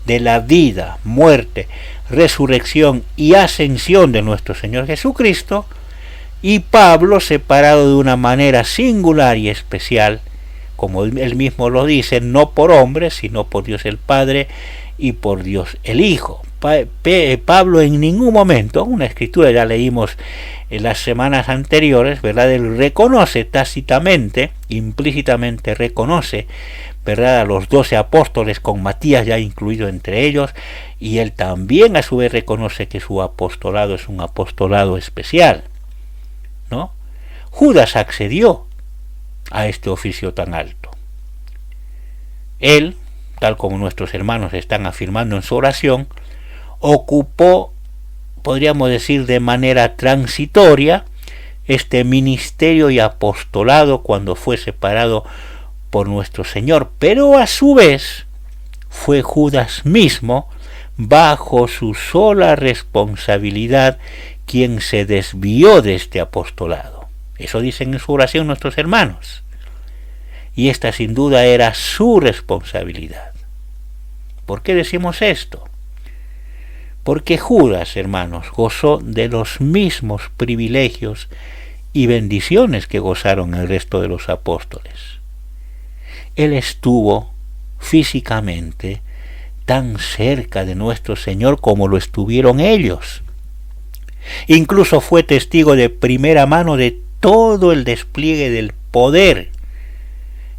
de la vida, muerte, resurrección y ascensión de nuestro Señor Jesucristo, y Pablo separado de una manera singular y especial, como él mismo lo dice, no por hombres, sino por Dios el Padre y por Dios el Hijo. Pablo en ningún momento, una escritura ya leímos en las semanas anteriores, ¿verdad? Él reconoce tácitamente, implícitamente reconoce, ¿verdad?, a los 12 apóstoles, con Matías ya incluido entre ellos, y él también a su vez reconoce que su apostolado es un apostolado especial, ¿no? Judas accedió a este oficio tan alto. Él, tal como nuestros hermanos están afirmando en su oración, ocupó, podríamos decir de manera transitoria, este ministerio y apostolado cuando fue separado por nuestro Señor, pero a su vez fue Judas mismo, bajo su sola responsabilidad, quien se desvió de este apostolado. Eso dicen en su oración nuestros hermanos, y esta sin duda era su responsabilidad. ¿Por qué decimos esto? Porque Judas, hermanos, gozó de los mismos privilegios y bendiciones que gozaron el resto de los apóstoles. Él estuvo físicamente tan cerca de nuestro Señor como lo estuvieron ellos. Incluso fue testigo de primera mano de todo el despliegue del poder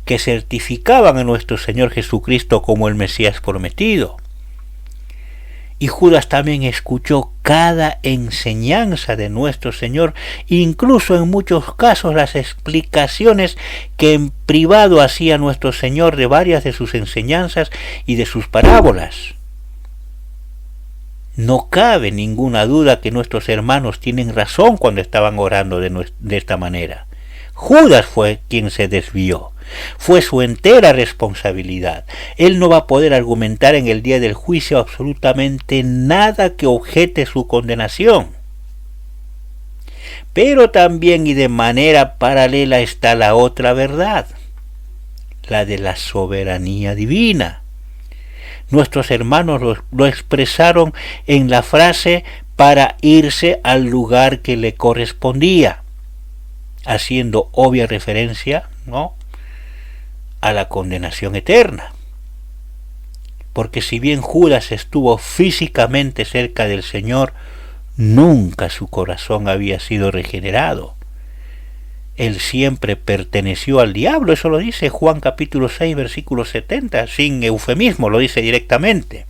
que certificaban a nuestro Señor Jesucristo como el Mesías prometido. Y Judas también escuchó cada enseñanza de nuestro Señor, incluso en muchos casos las explicaciones que en privado hacía nuestro Señor de varias de sus enseñanzas y de sus parábolas. No cabe ninguna duda que nuestros hermanos tienen razón cuando estaban orando de esta manera. Judas fue quien se desvió. Fue su entera responsabilidad. Él no va a poder argumentar en el día del juicio absolutamente nada que objete su condenación. Pero también y de manera paralela está la otra verdad, la de la soberanía divina. Nuestros hermanos lo expresaron en la frase para irse al lugar que le correspondía, haciendo obvia referencia, ¿no?, a la condenación eterna. Porque si bien Judas estuvo físicamente cerca del Señor, nunca su corazón había sido regenerado. Él siempre perteneció al diablo, eso lo dice Juan capítulo 6, versículo 70, sin eufemismo, lo dice directamente.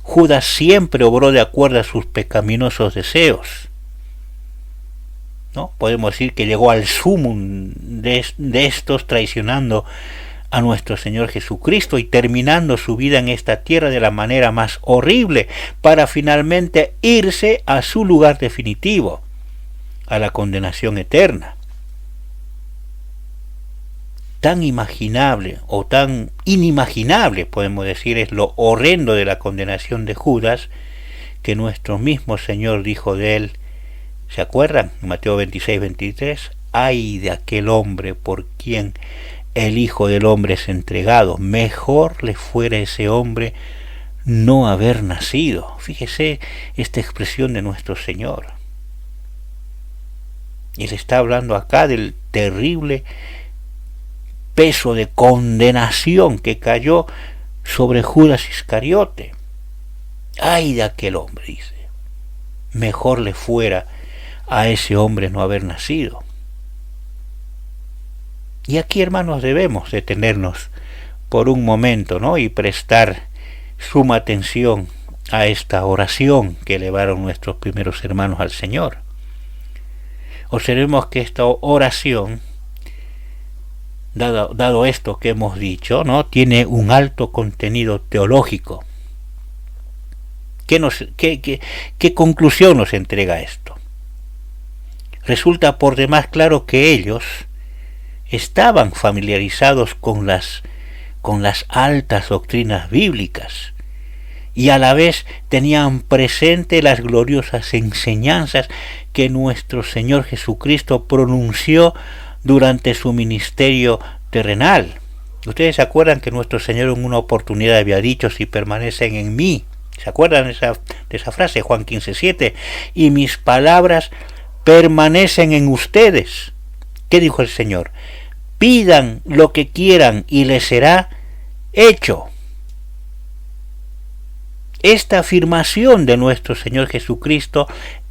Judas siempre obró de acuerdo a sus pecaminosos deseos, ¿no? Podemos decir que llegó al sumum de estos, traicionando a nuestro Señor Jesucristo y terminando su vida en esta tierra de la manera más horrible, para finalmente irse a su lugar definitivo, a la condenación eterna. Tan imaginable o tan inimaginable, podemos decir, es lo horrendo de la condenación de Judas, que nuestro mismo Señor dijo de él, ¿se acuerdan? Mateo 26, 23, ay de aquel hombre por quien el Hijo del Hombre es entregado, mejor le fuera ese hombre no haber nacido. Fíjese esta expresión de nuestro Señor. Y él está hablando acá del terrible peso de condenación que cayó sobre Judas Iscariote. Ay de aquel hombre, dice, mejor le fuera a ese hombre no haber nacido. Y aquí, hermanos, debemos detenernos por un momento, ¿no?, y prestar suma atención a esta oración que elevaron nuestros primeros hermanos al Señor. Observemos que esta oración, dado esto que hemos dicho, ¿no?, tiene un alto contenido teológico. ¿Qué conclusión nos entrega esto? Resulta por demás claro que ellos estaban familiarizados con las altas doctrinas bíblicas y a la vez tenían presente las gloriosas enseñanzas que nuestro Señor Jesucristo pronunció durante su ministerio terrenal. Ustedes se acuerdan que nuestro Señor en una oportunidad había dicho: si permanecen en mí. ¿Se acuerdan de esa frase? Juan 15:7. Y mis palabras permanecen en ustedes. ¿Qué dijo el Señor? Pidan lo que quieran y les será hecho. Esta afirmación de nuestro Señor Jesucristo,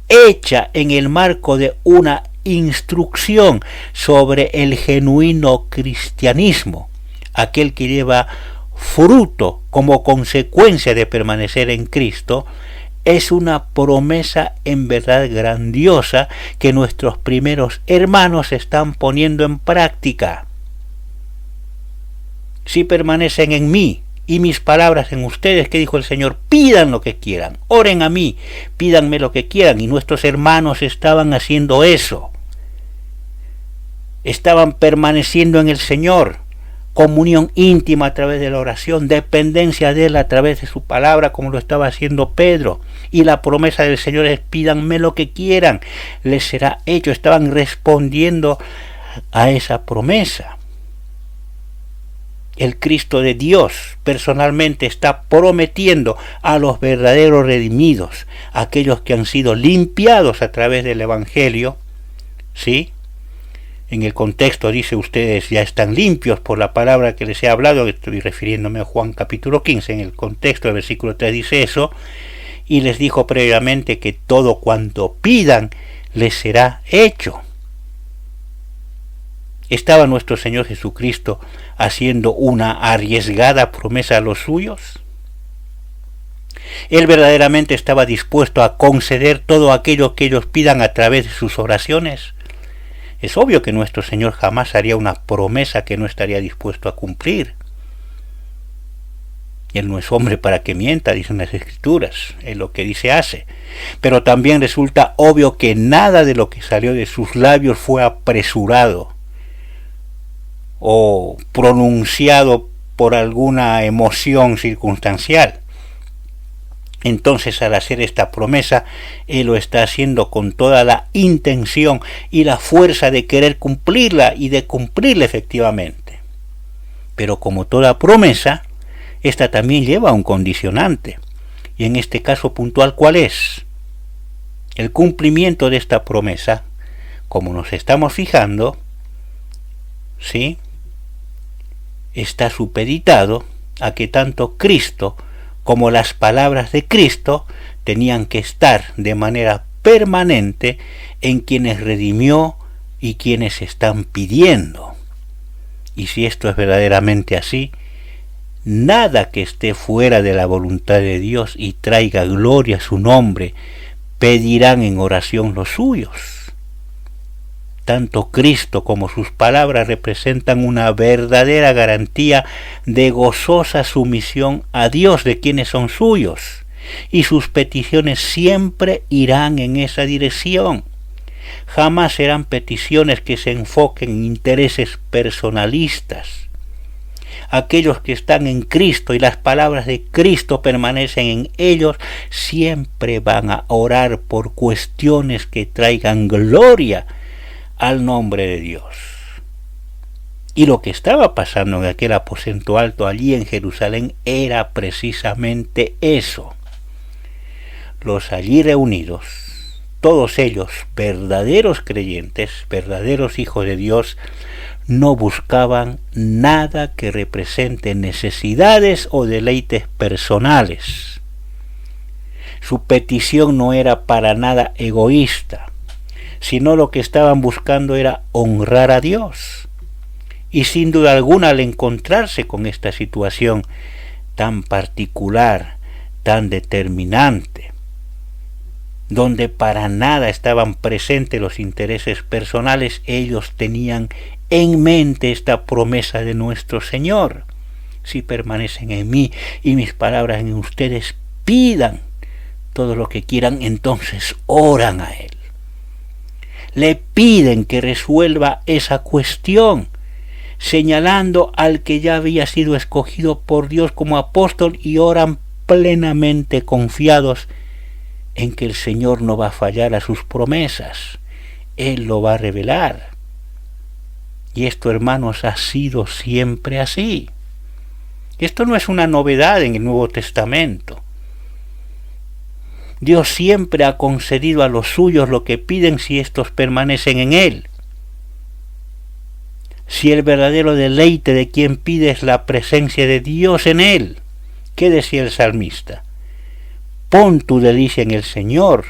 hecha en el marco de una instrucción sobre el genuino cristianismo, aquel que lleva fruto como consecuencia de permanecer en Cristo, es una promesa en verdad grandiosa que nuestros primeros hermanos están poniendo en práctica. Si permanecen en mí y mis palabras en ustedes, ¿qué dijo el Señor? Pidan lo que quieran, oren a mí, pídanme lo que quieran. Y nuestros hermanos estaban haciendo eso. Estaban permaneciendo en el Señor, comunión íntima a través de la oración, dependencia de Él a través de su palabra, como lo estaba haciendo Pedro. Y la promesa del Señor es: pídanme lo que quieran, les será hecho. Estaban respondiendo a esa promesa. El Cristo de Dios personalmente está prometiendo a los verdaderos redimidos, aquellos que han sido limpiados a través del Evangelio, ¿sí? En el contexto dice: ustedes ya están limpios por la palabra que les he hablado. Estoy refiriéndome a Juan capítulo 15. En el contexto del versículo 3 dice eso. Y les dijo previamente que todo cuanto pidan les será hecho. ¿Estaba nuestro Señor Jesucristo haciendo una arriesgada promesa a los suyos? ¿Él verdaderamente estaba dispuesto a conceder todo aquello que ellos pidan a través de sus oraciones? Es obvio que nuestro Señor jamás haría una promesa que no estaría dispuesto a cumplir. Él no es hombre para que mienta, dicen las Escrituras. Él lo que dice hace. Pero también resulta obvio que nada de lo que salió de sus labios fue apresurado o pronunciado por alguna emoción circunstancial. Entonces, al hacer esta promesa, Él lo está haciendo con toda la intención y la fuerza de querer cumplirla y de cumplirla efectivamente. Pero como toda promesa, esta también lleva un condicionante. Y en este caso puntual, ¿cuál es? El cumplimiento de esta promesa, como nos estamos fijando, ¿sí?, está supeditado a que tanto Cristo como las palabras de Cristo tenían que estar de manera permanente en quienes redimió y quienes están pidiendo. Y si esto es verdaderamente así, nada que esté fuera de la voluntad de Dios y traiga gloria a su nombre pedirán en oración los suyos. Tanto Cristo como sus palabras representan una verdadera garantía de gozosa sumisión a Dios de quienes son suyos, y sus peticiones siempre irán en esa dirección. Jamás serán peticiones que se enfoquen en intereses personalistas. Aquellos que están en Cristo y las palabras de Cristo permanecen en ellos, siempre van a orar por cuestiones que traigan gloria al nombre de Dios. Y lo que estaba pasando en aquel aposento alto allí en Jerusalén era precisamente eso. Los allí reunidos, todos ellos verdaderos creyentes, verdaderos hijos de Dios, no buscaban nada que represente necesidades o deleites personales. Su petición no era para nada egoísta, sino lo que estaban buscando era honrar a Dios. Y sin duda alguna, al encontrarse con esta situación tan particular, tan determinante, donde para nada estaban presentes los intereses personales, ellos tenían en mente esta promesa de nuestro Señor: si permanecen en mí y mis palabras en ustedes, pidan todo lo que quieran. Entonces oran a Él, le piden que resuelva esa cuestión, señalando al que ya había sido escogido por Dios como apóstol, y oran plenamente confiados en que el Señor no va a fallar a sus promesas. Él lo va a revelar. Y esto, hermanos, ha sido siempre así. Esto no es una novedad en el Nuevo Testamento. Dios siempre ha concedido a los suyos lo que piden si éstos permanecen en Él. Si el verdadero deleite de quien pide es la presencia de Dios en Él. ¿Qué decía el salmista? Pon tu delicia en el Señor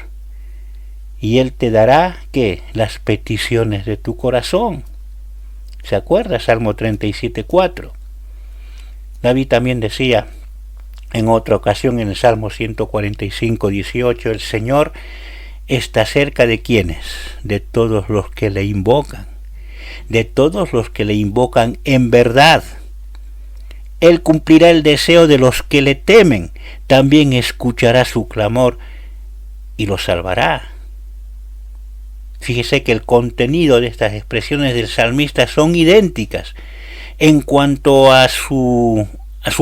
y Él te dará, ¿qué? Las peticiones de tu corazón. ¿Se acuerda? Salmo 37:4. David también decía en otra ocasión en el Salmo 145:18, el Señor está cerca de quienes, de todos los que le invocan, de todos los que le invocan en verdad. Él cumplirá el deseo de los que le temen, también escuchará su clamor y los salvará. Fíjese que el contenido de estas expresiones del salmista son idénticas en cuanto a su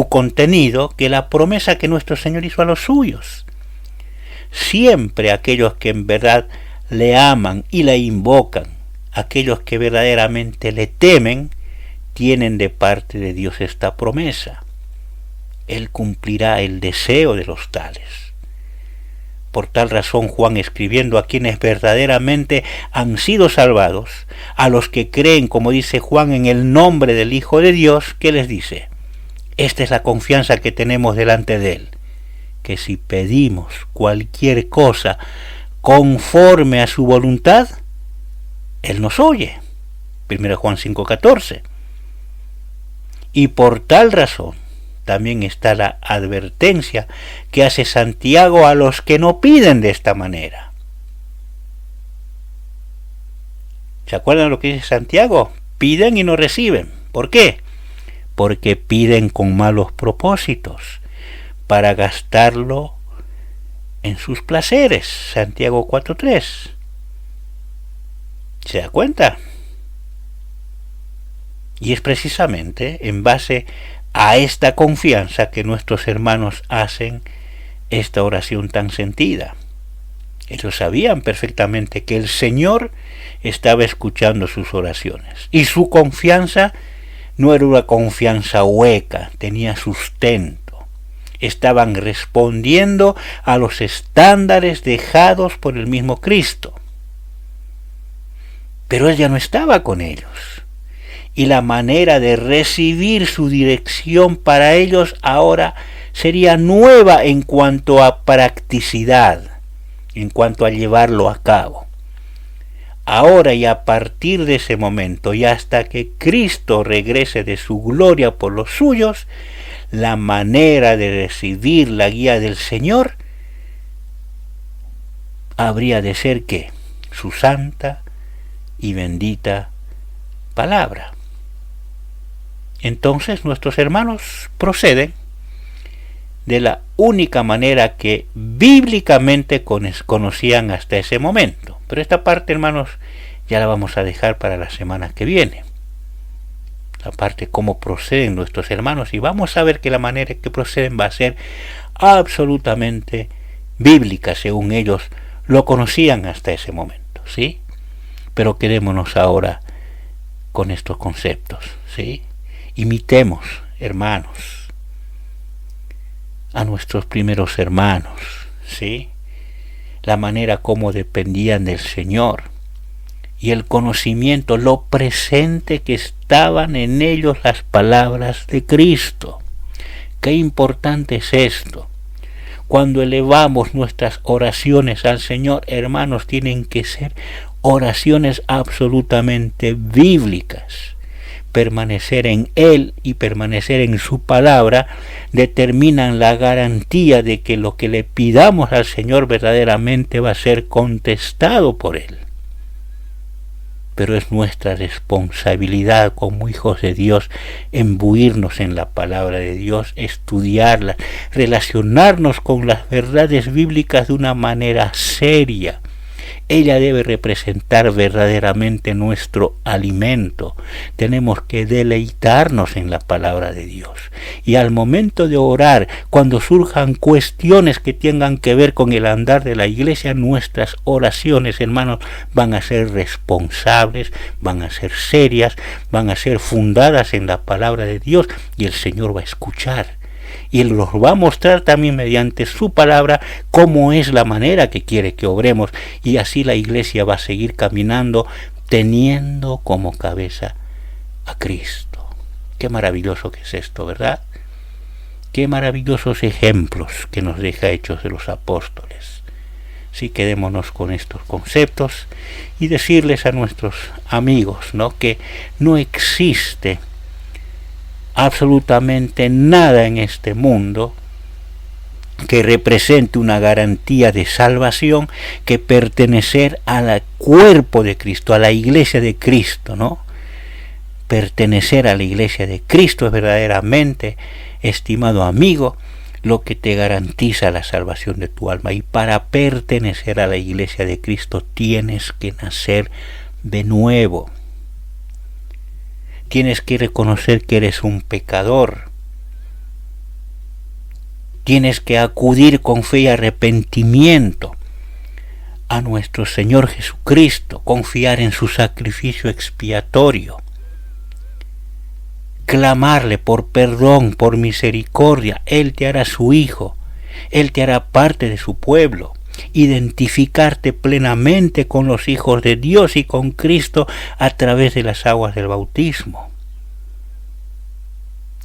contenido que la promesa que nuestro Señor hizo a los suyos. Siempre aquellos que en verdad le aman y le invocan, aquellos que verdaderamente le temen, tienen de parte de Dios esta promesa. Él cumplirá el deseo de los tales. Por tal razón Juan, escribiendo a quienes verdaderamente han sido salvados, a los que creen, como dice Juan, en el nombre del Hijo de Dios, ¿qué les dice? Esta es la confianza que tenemos delante de Él, que si pedimos cualquier cosa conforme a su voluntad, Él nos oye. 1 Juan 5:14. Y por tal razón también está la advertencia que hace Santiago a los que no piden de esta manera. ¿Se acuerdan lo que dice Santiago? Piden y no reciben. ¿Por qué? Porque piden con malos propósitos, para gastarlo en sus placeres. Santiago 4:3. ¿Se da cuenta? Y es precisamente en base a esta confianza que nuestros hermanos hacen esta oración tan sentida. Ellos sabían perfectamente que el Señor estaba escuchando sus oraciones y su confianza no era una confianza hueca, tenía sustento. Estaban respondiendo a los estándares dejados por el mismo Cristo. Pero Él ya no estaba con ellos. Y la manera de recibir su dirección para ellos ahora sería nueva en cuanto a practicidad, en cuanto a llevarlo a cabo. Ahora y a partir de ese momento y hasta que Cristo regrese de su gloria por los suyos, la manera de recibir la guía del Señor habría de ser ¿qué? Su santa y bendita palabra. Entonces nuestros hermanos proceden de la única manera que bíblicamente conocían hasta ese momento. Pero esta parte, hermanos, ya la vamos a dejar para la semana que viene. La parte cómo proceden nuestros hermanos, y vamos a ver que la manera que proceden va a ser absolutamente bíblica, según ellos lo conocían hasta ese momento, ¿sí? Pero quedémonos ahora con estos conceptos, ¿sí? Imitemos, hermanos, a nuestros primeros hermanos, ¿sí? La manera como dependían del Señor y el conocimiento, lo presente que estaban en ellos las palabras de Cristo. Qué importante es esto. Cuando elevamos nuestras oraciones al Señor, hermanos, tienen que ser oraciones absolutamente bíblicas. Permanecer en Él y permanecer en su palabra determinan la garantía de que lo que le pidamos al Señor verdaderamente va a ser contestado por Él. Pero es nuestra responsabilidad como hijos de Dios imbuirnos en la palabra de Dios, estudiarla, relacionarnos con las verdades bíblicas de una manera seria, Ella debe representar verdaderamente nuestro alimento. Tenemos que deleitarnos en la palabra de Dios. Y al momento de orar, cuando surjan cuestiones que tengan que ver con el andar de la iglesia, nuestras oraciones, hermanos, van a ser responsables, van a ser serias, van a ser fundadas en la palabra de Dios, y el Señor va a escuchar. Y Él nos va a mostrar también mediante su palabra cómo es la manera que quiere que obremos, y así la iglesia va a seguir caminando teniendo como cabeza a Cristo. Qué maravilloso que es esto, ¿verdad? Qué maravillosos ejemplos que nos deja Hechos de los Apóstoles. Sí, quedémonos con estos conceptos y decirles a nuestros amigos, ¿no?, que no existe absolutamente nada en este mundo que represente una garantía de salvación que pertenecer al cuerpo de Cristo, a la iglesia de Cristo, ¿no? Pertenecer a la iglesia de Cristo es verdaderamente, estimado amigo, lo que te garantiza la salvación de tu alma. Y para pertenecer a la iglesia de Cristo tienes que nacer de nuevo. Tienes que reconocer que eres un pecador. Tienes que acudir con fe y arrepentimiento a nuestro Señor Jesucristo, confiar en su sacrificio expiatorio, clamarle por perdón, por misericordia. Él te hará su hijo, Él te hará parte de su pueblo. Identificarte plenamente con los hijos de Dios y con Cristo a través de las aguas del bautismo.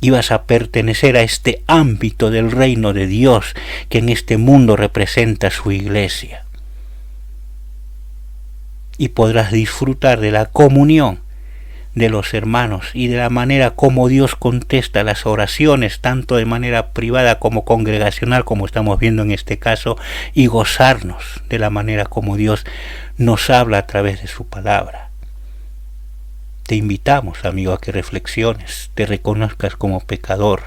Y vas a pertenecer a este ámbito del reino de Dios que en este mundo representa su iglesia. Y podrás disfrutar de la comunión de los hermanos y de la manera como Dios contesta las oraciones, tanto de manera privada como congregacional, como estamos viendo en este caso, y gozarnos de la manera como Dios nos habla a través de su palabra. Te invitamos, amigo, a que reflexiones, te reconozcas como pecador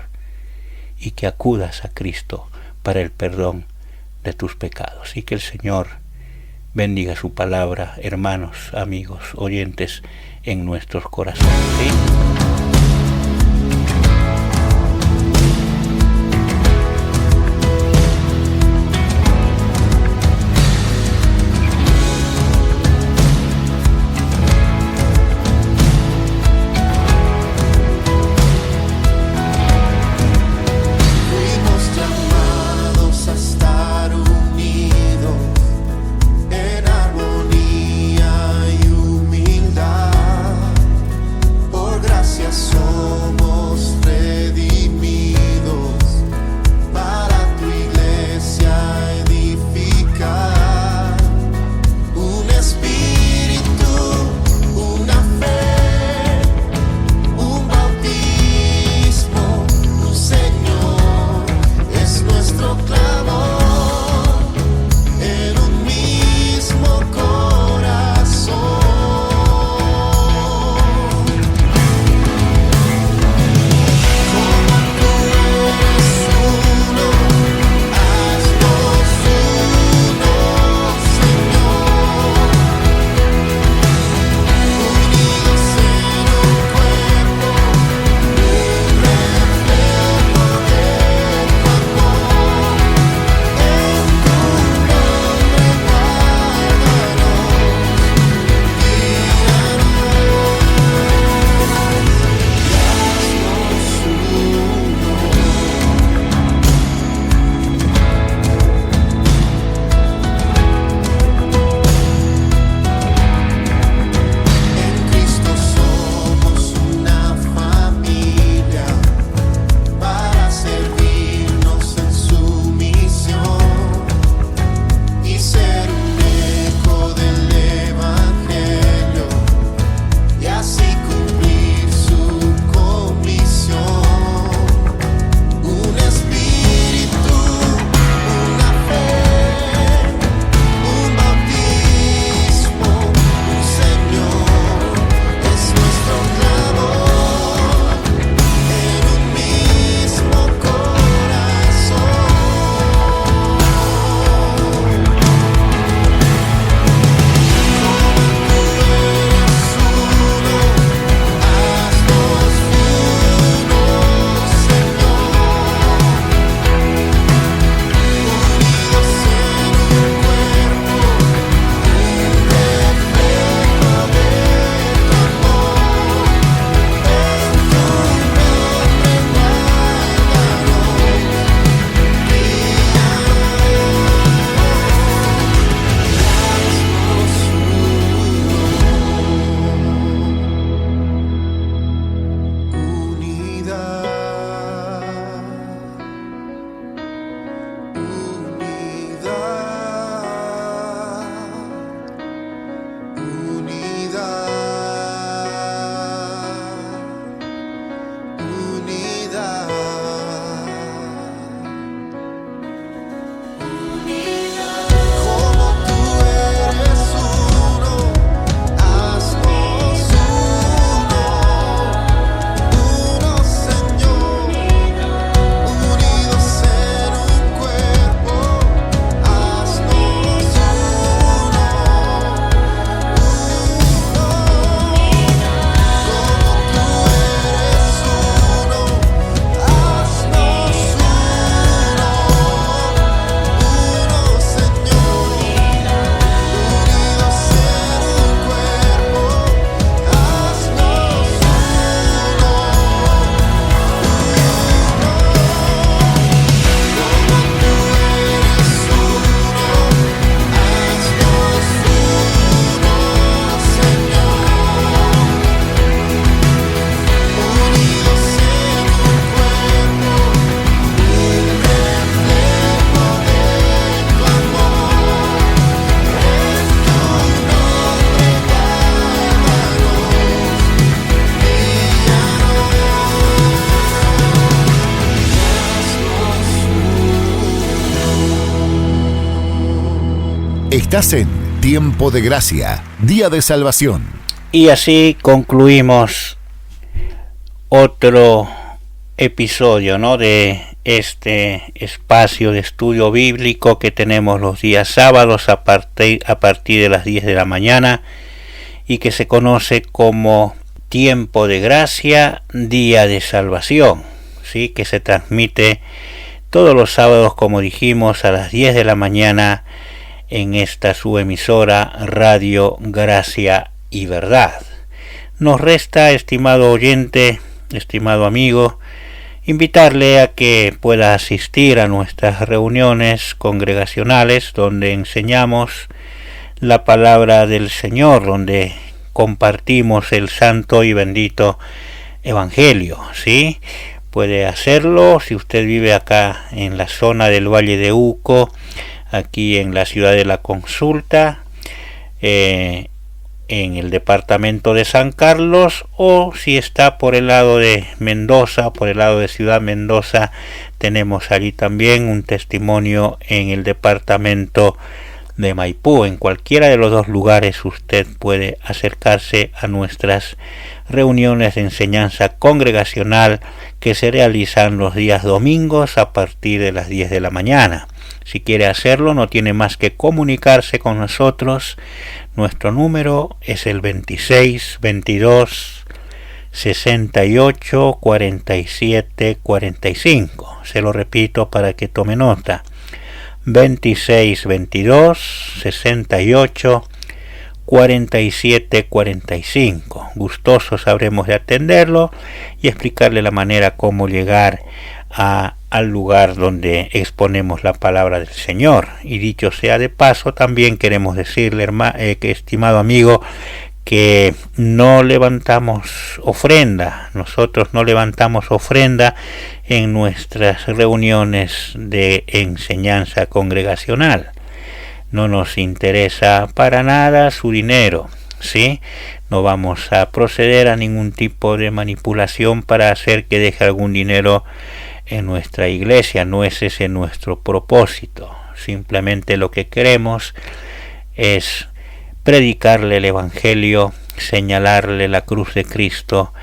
y que acudas a Cristo para el perdón de tus pecados. Y que el Señor bendiga su palabra, hermanos, amigos, oyentes, en nuestros corazones. ¿Sí? Gracias. Estás en Tiempo de Gracia, Día de Salvación. Y así concluimos otro episodio, ¿no?, de este espacio de estudio bíblico que tenemos los días sábados a partir de las 10 de la mañana y que se conoce como Tiempo de Gracia, Día de Salvación, ¿sí?, que se transmite todos los sábados, como dijimos, a las 10 de la mañana en esta su emisora Radio Gracia y Verdad. Nos resta, estimado oyente, estimado amigo, invitarle a que pueda asistir a nuestras reuniones congregacionales donde enseñamos la palabra del Señor, donde compartimos el santo y bendito Evangelio, ¿sí? Puede hacerlo si usted vive acá en la zona del Valle de Uco, aquí en la ciudad de La Consulta, en el departamento de San Carlos, o si está por el lado de Mendoza, por el lado de Ciudad Mendoza, tenemos allí también un testimonio en el departamento de Maipú. En cualquiera de los dos lugares usted puede acercarse a nuestras reuniones de enseñanza congregacional que se realizan los días domingos a partir de las 10 de la mañana. Si quiere hacerlo, no tiene más que comunicarse con nosotros. Nuestro número es el 26 22 68 47 45. Se lo repito para que tome nota. 26 22 68 47 45. Gustosos sabremos de atenderlo y explicarle la manera cómo llegar al lugar donde exponemos la palabra del Señor. Y dicho sea de paso, también queremos decirle, que estimado amigo, que no levantamos ofrenda. Nosotros no levantamos ofrenda en nuestras reuniones de enseñanza congregacional. No nos interesa para nada su dinero, ¿sí? No vamos a proceder a ningún tipo de manipulación para hacer que deje algún dinero en nuestra iglesia. No es ese nuestro propósito. Simplemente lo que queremos es predicarle el Evangelio, señalarle la cruz de Cristo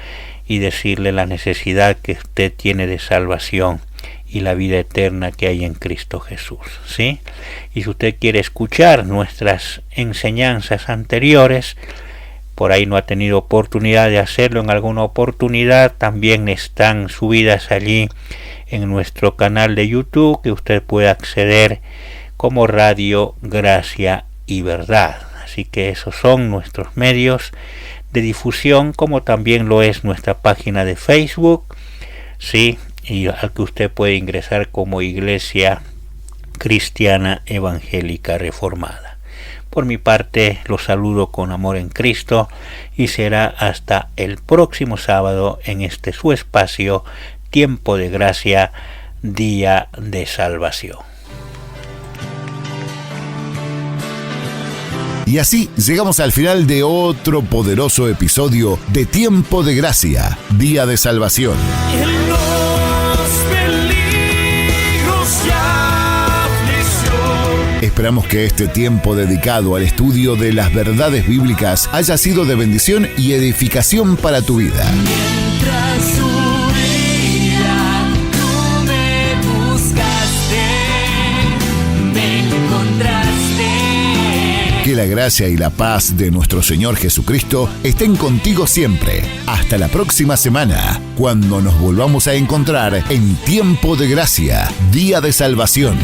y decirle la necesidad que usted tiene de salvación y la vida eterna que hay en Cristo Jesús, ¿sí? Y si usted quiere escuchar nuestras enseñanzas anteriores, por ahí no ha tenido oportunidad de hacerlo en alguna oportunidad, también están subidas allí en nuestro canal de YouTube, que usted puede acceder como Radio Gracia y Verdad. Así que esos son nuestros medios de difusión, como también lo es nuestra página de Facebook, ¿sí?, y al que usted puede ingresar como Iglesia Cristiana Evangélica Reformada. Por mi parte, los saludo con amor en Cristo y será hasta el próximo sábado en este su espacio, Tiempo de Gracia, Día de Salvación. Y así llegamos al final de otro poderoso episodio de Tiempo de Gracia, Día de Salvación. Esperamos que este tiempo dedicado al estudio de las verdades bíblicas haya sido de bendición y edificación para tu vida. Mientras subía, tú me buscaste, me encontraste. Que la gracia y la paz de nuestro Señor Jesucristo estén contigo siempre. Hasta la próxima semana, cuando nos volvamos a encontrar en Tiempo de Gracia, Día de Salvación.